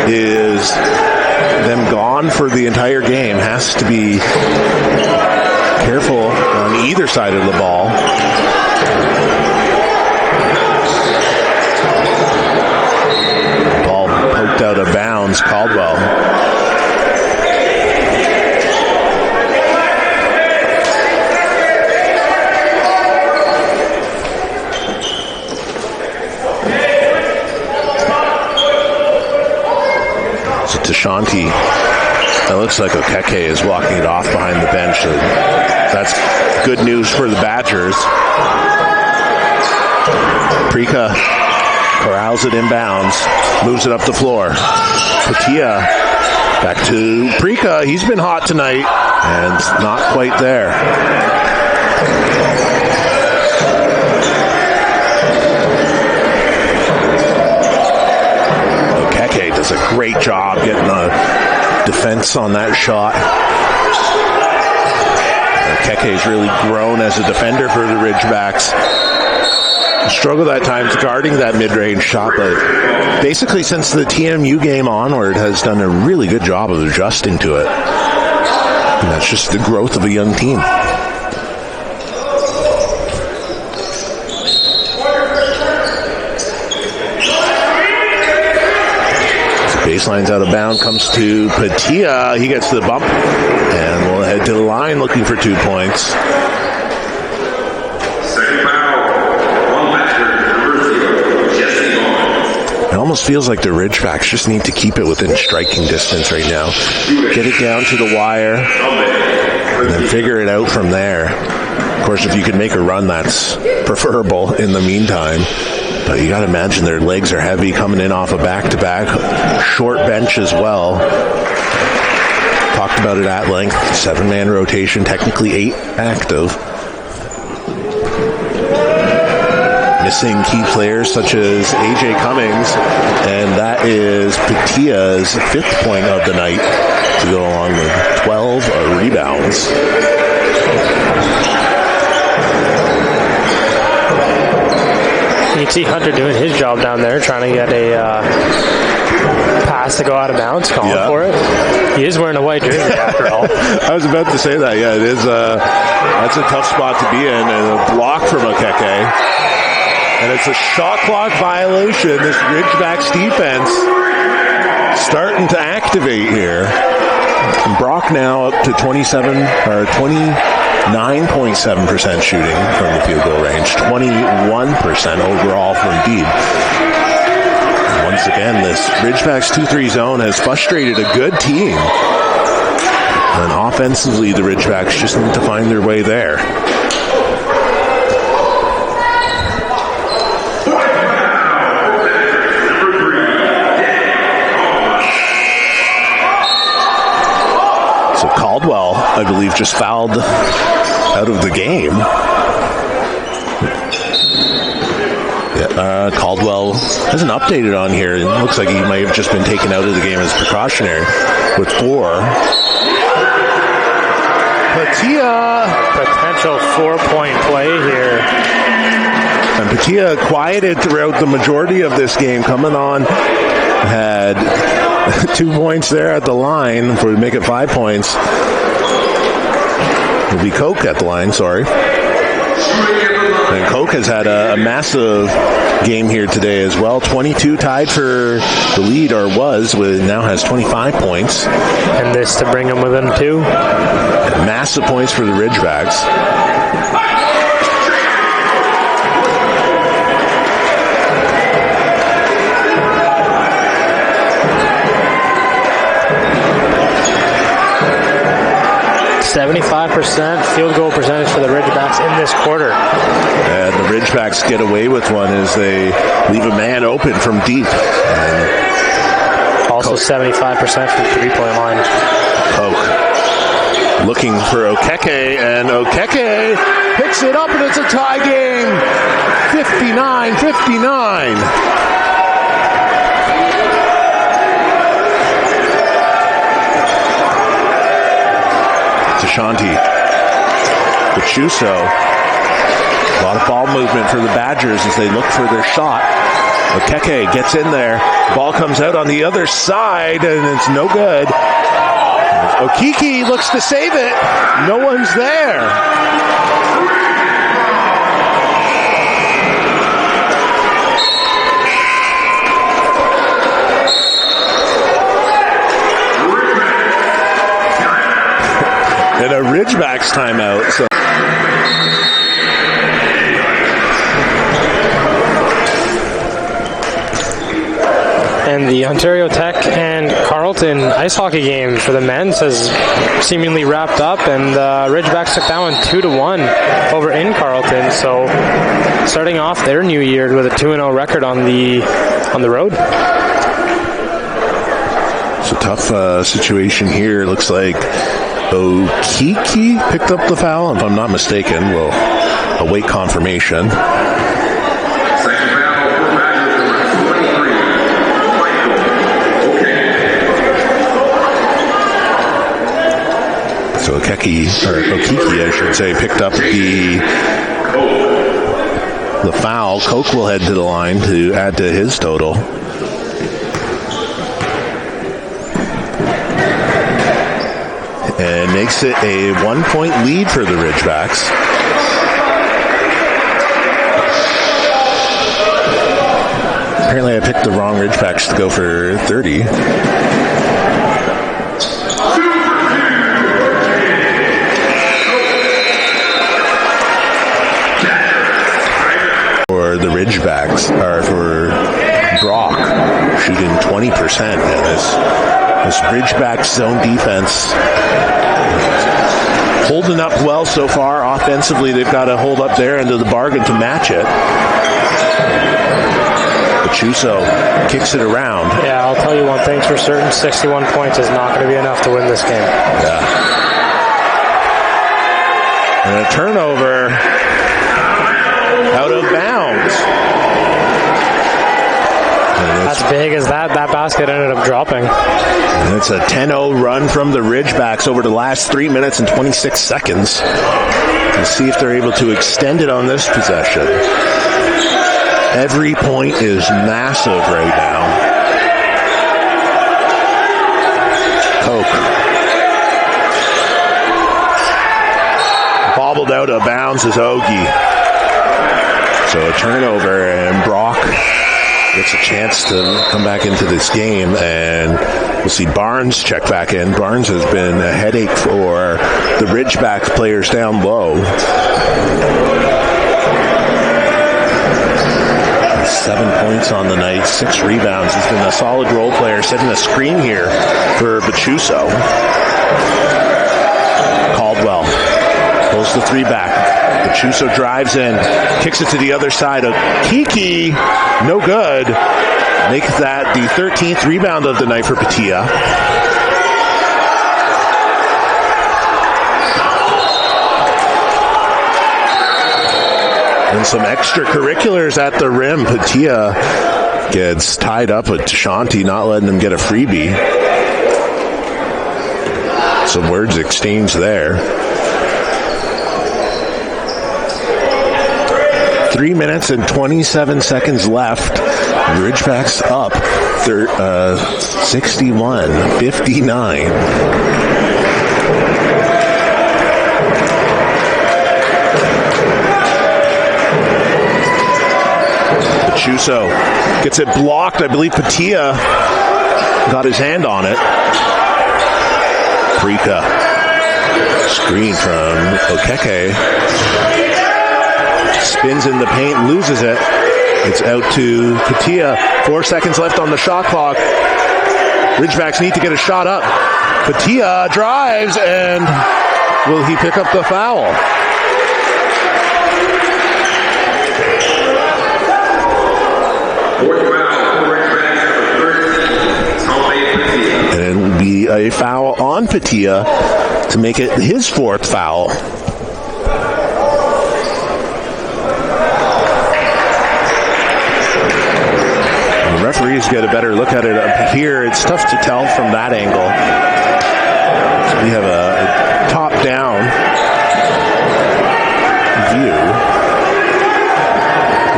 is them gone for the entire game. Has to be careful on either side of the ball. Ball poked out of bounds. Caldwell. Shanti. It looks like Okeke is walking it off behind the bench. So that's good news for the Badgers. Prika corrals it inbounds, moves it up the floor. Patia back to Prika. He's been hot tonight and not quite there. Does a great job getting the defense on that shot. Keke's really grown as a defender for the Ridgebacks. Struggled at times guarding that mid-range shot, but basically since the TMU game onward has done a really good job of adjusting to it. And that's just the growth of a young team. Baseline's out of bounds, comes to Patia. He gets the bump, and we'll head to the line looking for 2 points. Second foul. One Badger, number 0, Jesse Bowman. It almost feels like the Ridgebacks just need to keep it within striking distance right now. Get it down to the wire, and then figure it out from there. Of course, if you can make a run, that's preferable in the meantime. But you got to imagine their legs are heavy coming in off a back-to-back. Short bench as well. Talked about it at length. 7-man rotation, technically 8 active. Missing key players such as AJ Cummings, and that is Patia's 5th point of the night to go along with 12 rebounds. You can see Hunter doing his job down there, trying to get a pass to go out of bounds, calling for it. He is wearing a white jersey after all. I was about to say that. Yeah, it is. That's a tough spot to be in, and a block from Okeke. And it's a shot clock violation. This Ridgebacks defense starting to activate here. And Brock now up to 29.7% shooting from the field goal range, 21% overall from deep. And once again, this Ridgebacks 2-3 zone has frustrated a good team. And offensively, the Ridgebacks just need to find their way there. So Caldwell, I believe, just fouled out of the game. Yeah, Caldwell hasn't updated on here. It looks like he might have just been taken out of the game as precautionary with 4. Patia. Potential 4-point play here. And Patia quieted throughout the majority of this game, coming on, had 2 points there at the line for to make it 5 points. It'll be Coke at the line, sorry. And Coke has had a massive game here today as well. 22 tied for the lead, or was, with now has 25 points. And this to bring him within 2. Massive points for the Ridgebacks. .75% field goal percentage for the Ridgebacks in this quarter. And the Ridgebacks get away with one as they leave a man open from deep. And also 75% from the 3-point line. Coke looking for Okeke, and Okeke picks it up, and it's a tie game. 59-59. Shanti. Pachuso. A lot of ball movement for the Badgers as they look for their shot. Okeke gets in there. Ball comes out on the other side, and it's no good. Okeke looks to save it. No one's there. And a Ridgebacks timeout. So. And the OntarioTech and Carleton ice hockey game for the men's has seemingly wrapped up, and Ridgebacks took that one 2-1 over in Carleton. So starting off their new year with a 2-0 record on the road. It's a tough situation here. It looks like Okeke picked up the foul, if I'm not mistaken. We'll await confirmation. Second foul for Badgers, number 23, Michael. Okay. So Okeke, I should say, picked up the foul. Coke will head to the line to add to his total. And makes it a 1-point lead for the Ridgebacks. Apparently I picked the wrong Ridgebacks to go for 30. For the Ridgebacks, or for Brock, shooting 20%. And this Ridgeback zone defense holding up well so far. Offensively, they've got to hold up their end of the bargain to match it. Pachuso kicks it around. Yeah, I'll tell you one thing for certain. 61 points is not going to be enough to win this game. Yeah. And a turnover out of bounds. As big as that basket ended up dropping. And it's a 10-0 run from the Ridgebacks over the last 3 minutes and 26 seconds. Let's see if they're able to extend it on this possession. Every point is massive right now. Coke. Bobbled out of bounds is Ogie. So a turnover, and Brock gets a chance to come back into this game, and we'll see Barnes check back in. Barnes has been a headache for the Ridgebacks players down low. 7 points on the night, 6 rebounds. He's been a solid role player, setting a screen here for Bachuso. Caldwell pulls the 3 back. Bachuso drives in, kicks it to the other side of Kiki. No good. Make that the 13th rebound of the night for Patia. And some extracurriculars at the rim. Patia gets tied up with Shanti, not letting them get a freebie. Some words exchanged there. 3 minutes and 27 seconds left. Ridgebacks up 61-59. Bachuso gets it blocked. I believe Patia got his hand on it. Prika. Screen from Okeke. Spins in the paint, loses it. It's out to Patia. 4 seconds left on the shot clock. Ridgebacks need to get a shot up. Patia drives, and will he pick up the foul? And it will be a foul on Patia to make it his 4th foul. Referees get a better look at it up here. It's tough to tell from that angle. So we have a top-down view.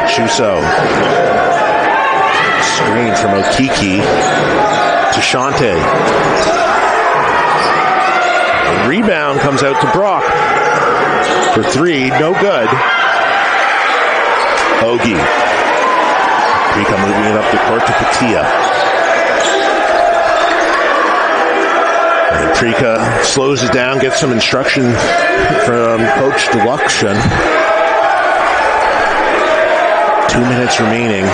Bachuso. Screen from Okiki to Shante. The rebound comes out to Brock for 3. No good. Ogie. Prika moving it up the court to Patia. And Prika slows it down, gets some instruction from Coach Deluxion. 2 minutes remaining.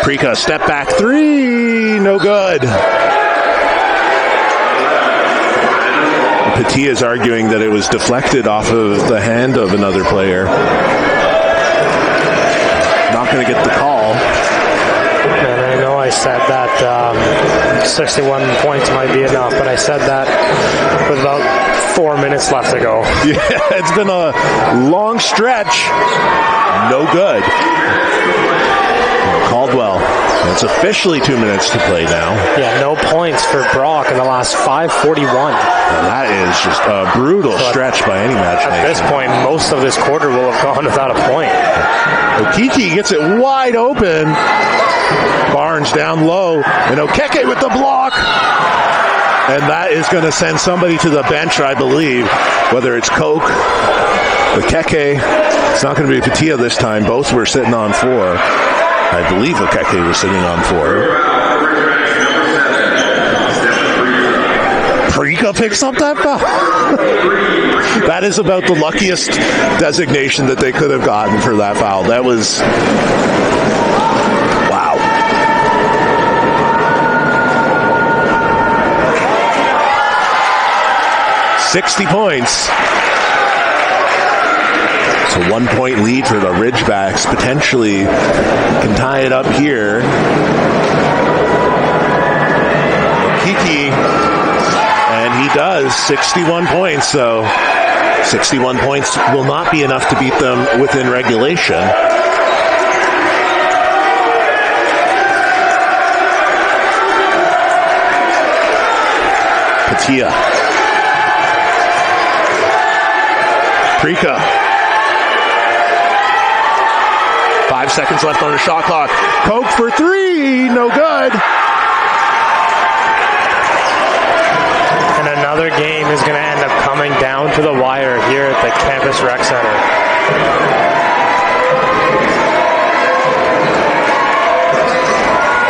Prika, step back 3, no good. Patia is arguing that it was deflected off of the hand of another player. Not going to get the call. And I know I said that 61 points might be enough, but I said that with about 4 minutes left to go. Yeah, it's been a long stretch. No good. Caldwell. It's officially 2 minutes to play now. Yeah, no points for Brock in the last 5:41. That is just a brutal stretch by any matchmaker. At this point, most of this quarter will have gone without a point. Okiki gets it wide open. Barnes down low, and Okeke with the block. And that is going to send somebody to the bench, I believe, whether it's Coke, Okeke. It's not going to be Patia this time. Both were sitting on 4. I believe Okeke was sitting on 4. Prika picks up that foul. That is about the luckiest designation that they could have gotten for that foul. That was... wow. $60 points. So 1 point lead for the Ridgebacks. Potentially can tie it up here. Kiki, and he does. 61 points. So 61 points will not be enough to beat them within regulation. Patia. Prika 5 seconds left on the shot clock. Koch for three, no good. And another game is going to end up coming down to the wire here at the Campus Rec Center.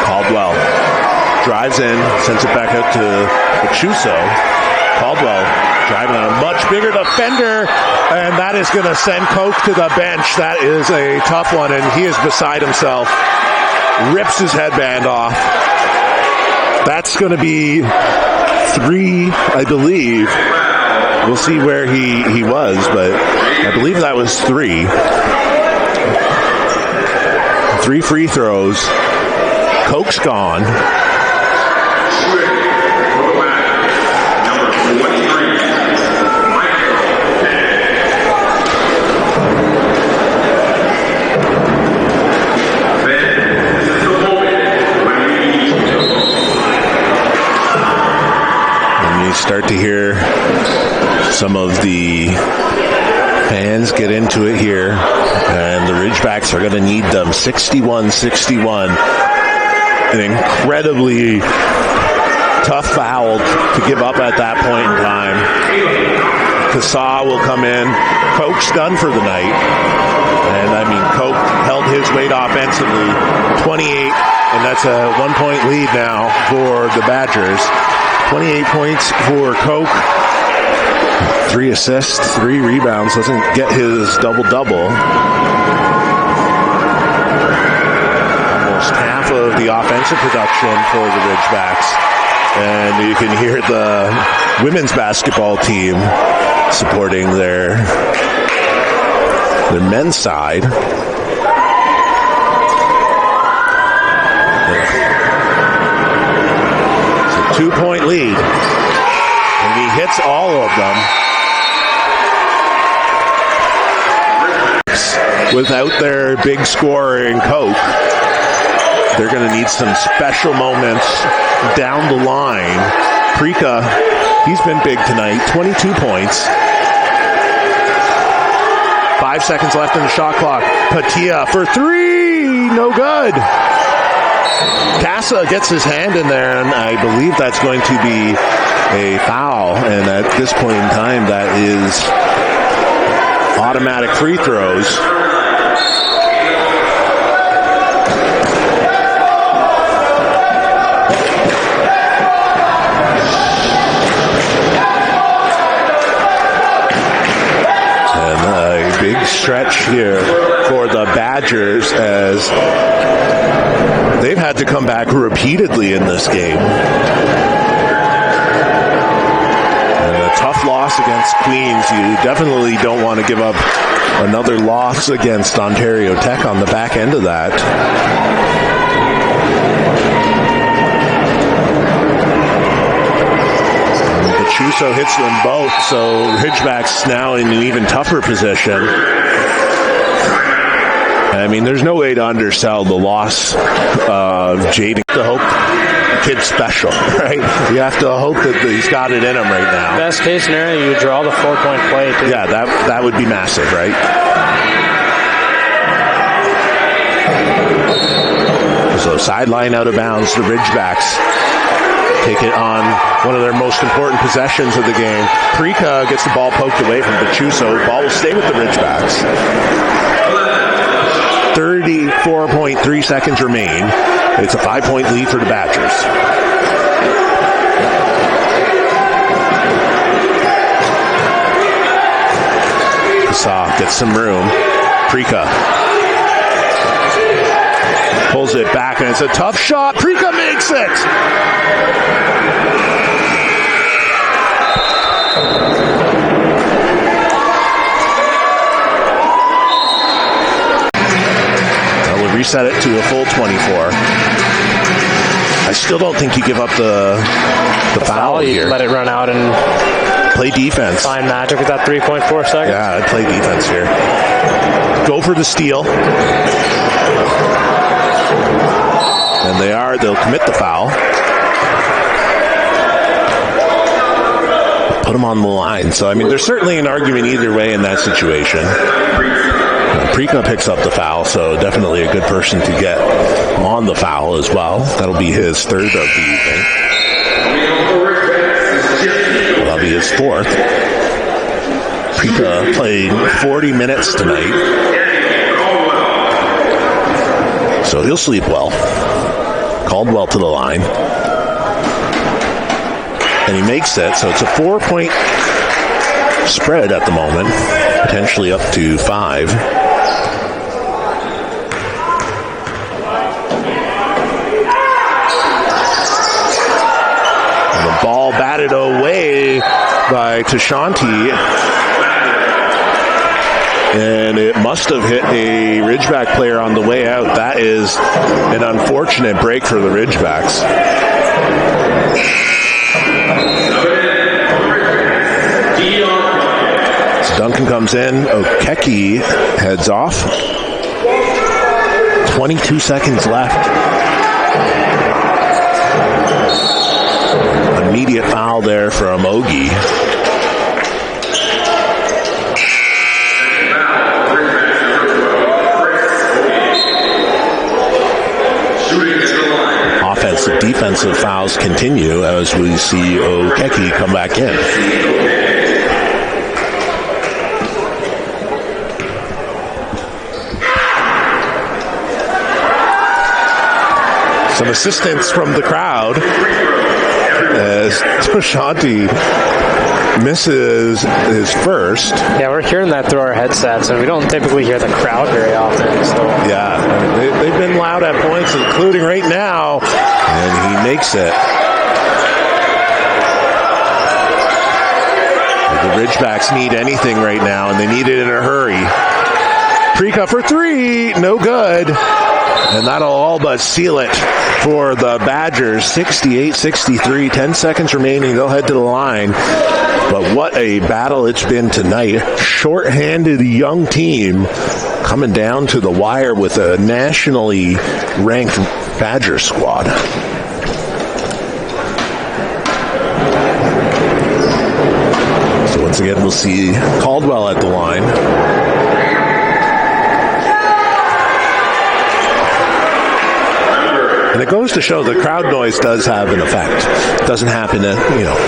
Caldwell drives in, sends it back out to Chuso. Caldwell driving on a much bigger defender, and that is going to send Koch to the bench. That is a tough one, and he is beside himself. Rips his headband off. That's going to be three, I believe. We'll see where he was, but I believe that was three. 3 free throws. Koch's gone. Start to hear some of the fans get into it here, and the Ridgebacks are going to need them. 61-61. An incredibly tough foul to give up at that point in time. Kassah will come in. Koch's done for the night. And, I mean, Koch held his weight offensively. 28, and that's a 1-point lead now for the Badgers. 28 points for Koch. 3 assists, 3 rebounds. Doesn't get his double-double. Almost half of the offensive production for the Ridgebacks. And you can hear the women's basketball team supporting their men's side. 2-point lead, and he hits all of them. Without their big scorer in Koch, they're going to need some special moments down the line. Prika, he's been big tonight, 22 points. 5 seconds left in the shot clock. Patia for three, no good. Casa gets his hand in there, and I believe that's going to be a foul. And at this point in time, that is automatic free throws. And a big stretch here for the Badgers as they've had to come back repeatedly in this game. And a tough loss against Queens. You definitely don't want to give up another loss against OntarioTech on the back end of that. But Chuso hits them both, so Ridgebacks now in an even tougher position. I mean, there's no way to undersell the loss of Jayden. To hope the kid's special, right? You have to hope that he's got it in him right now. Best case scenario, you would draw the 4-point play, too. Yeah, that would be massive, right? So sideline out of bounds, the Ridgebacks take it on one of their most important possessions of the game. Prika gets the ball poked away from Bachuso. The ball will stay with the Ridgebacks. 34.3 seconds remain. It's a 5-point lead for the Badgers. Kassah gets some room. Prika pulls it back, and it's a tough shot. Prika makes it! Reset it to a full 24. I still don't think you give up the foul here. You let it run out and play defense. Find magic with that 3.4 seconds. Yeah, I'd play defense here. Go for the steal. And they'll commit the foul. Put them on the line. So, I mean, there's certainly an argument either way in that situation. Prika picks up the foul, so definitely a good person to get on the foul as well. That'll be his third of the evening. That'll be his fourth. Prika played 40 minutes tonight, so he'll sleep well. Caldwell to the line. And he makes it, so it's a 4-point spread at the moment, potentially up to 5. And the ball batted away by Tashanti, and it must have hit a Ridgeback player on the way out. That is an unfortunate break for the Ridgebacks. So Duncan comes in, Okeke heads off. 22 seconds left. Immediate foul there from Ogie. Offensive, defensive fouls continue as we see Okeke come back in. Some assistance from the crowd as Tashanti misses his first. Yeah, we're hearing that through our headsets, and we don't typically hear the crowd very often. So. Yeah, they've been loud at points, including right now, and he makes it. The Ridgebacks need anything right now, and they need it in a hurry. Prika for 3, no good. And that'll all but seal it for the Badgers. 68-63, 10 seconds remaining. They'll head to the line. But what a battle it's been tonight. Short-handed young team coming down to the wire with a nationally ranked Badger squad. So once again, we'll see Caldwell at the line. And it goes to show the crowd noise does have an effect. It doesn't happen to,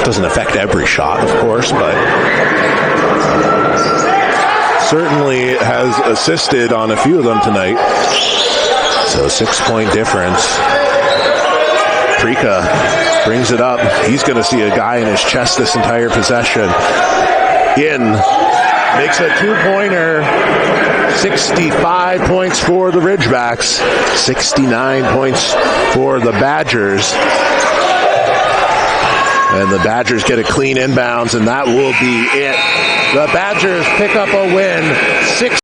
doesn't affect every shot, of course, but certainly has assisted on a few of them tonight. So 6-point difference. Prika brings it up. He's going to see a guy in his chest this entire possession. Makes a 2-pointer. 65 points for the Ridgebacks. 69 points for the Badgers. And the Badgers get a clean inbounds, and that will be it. The Badgers pick up a win. 6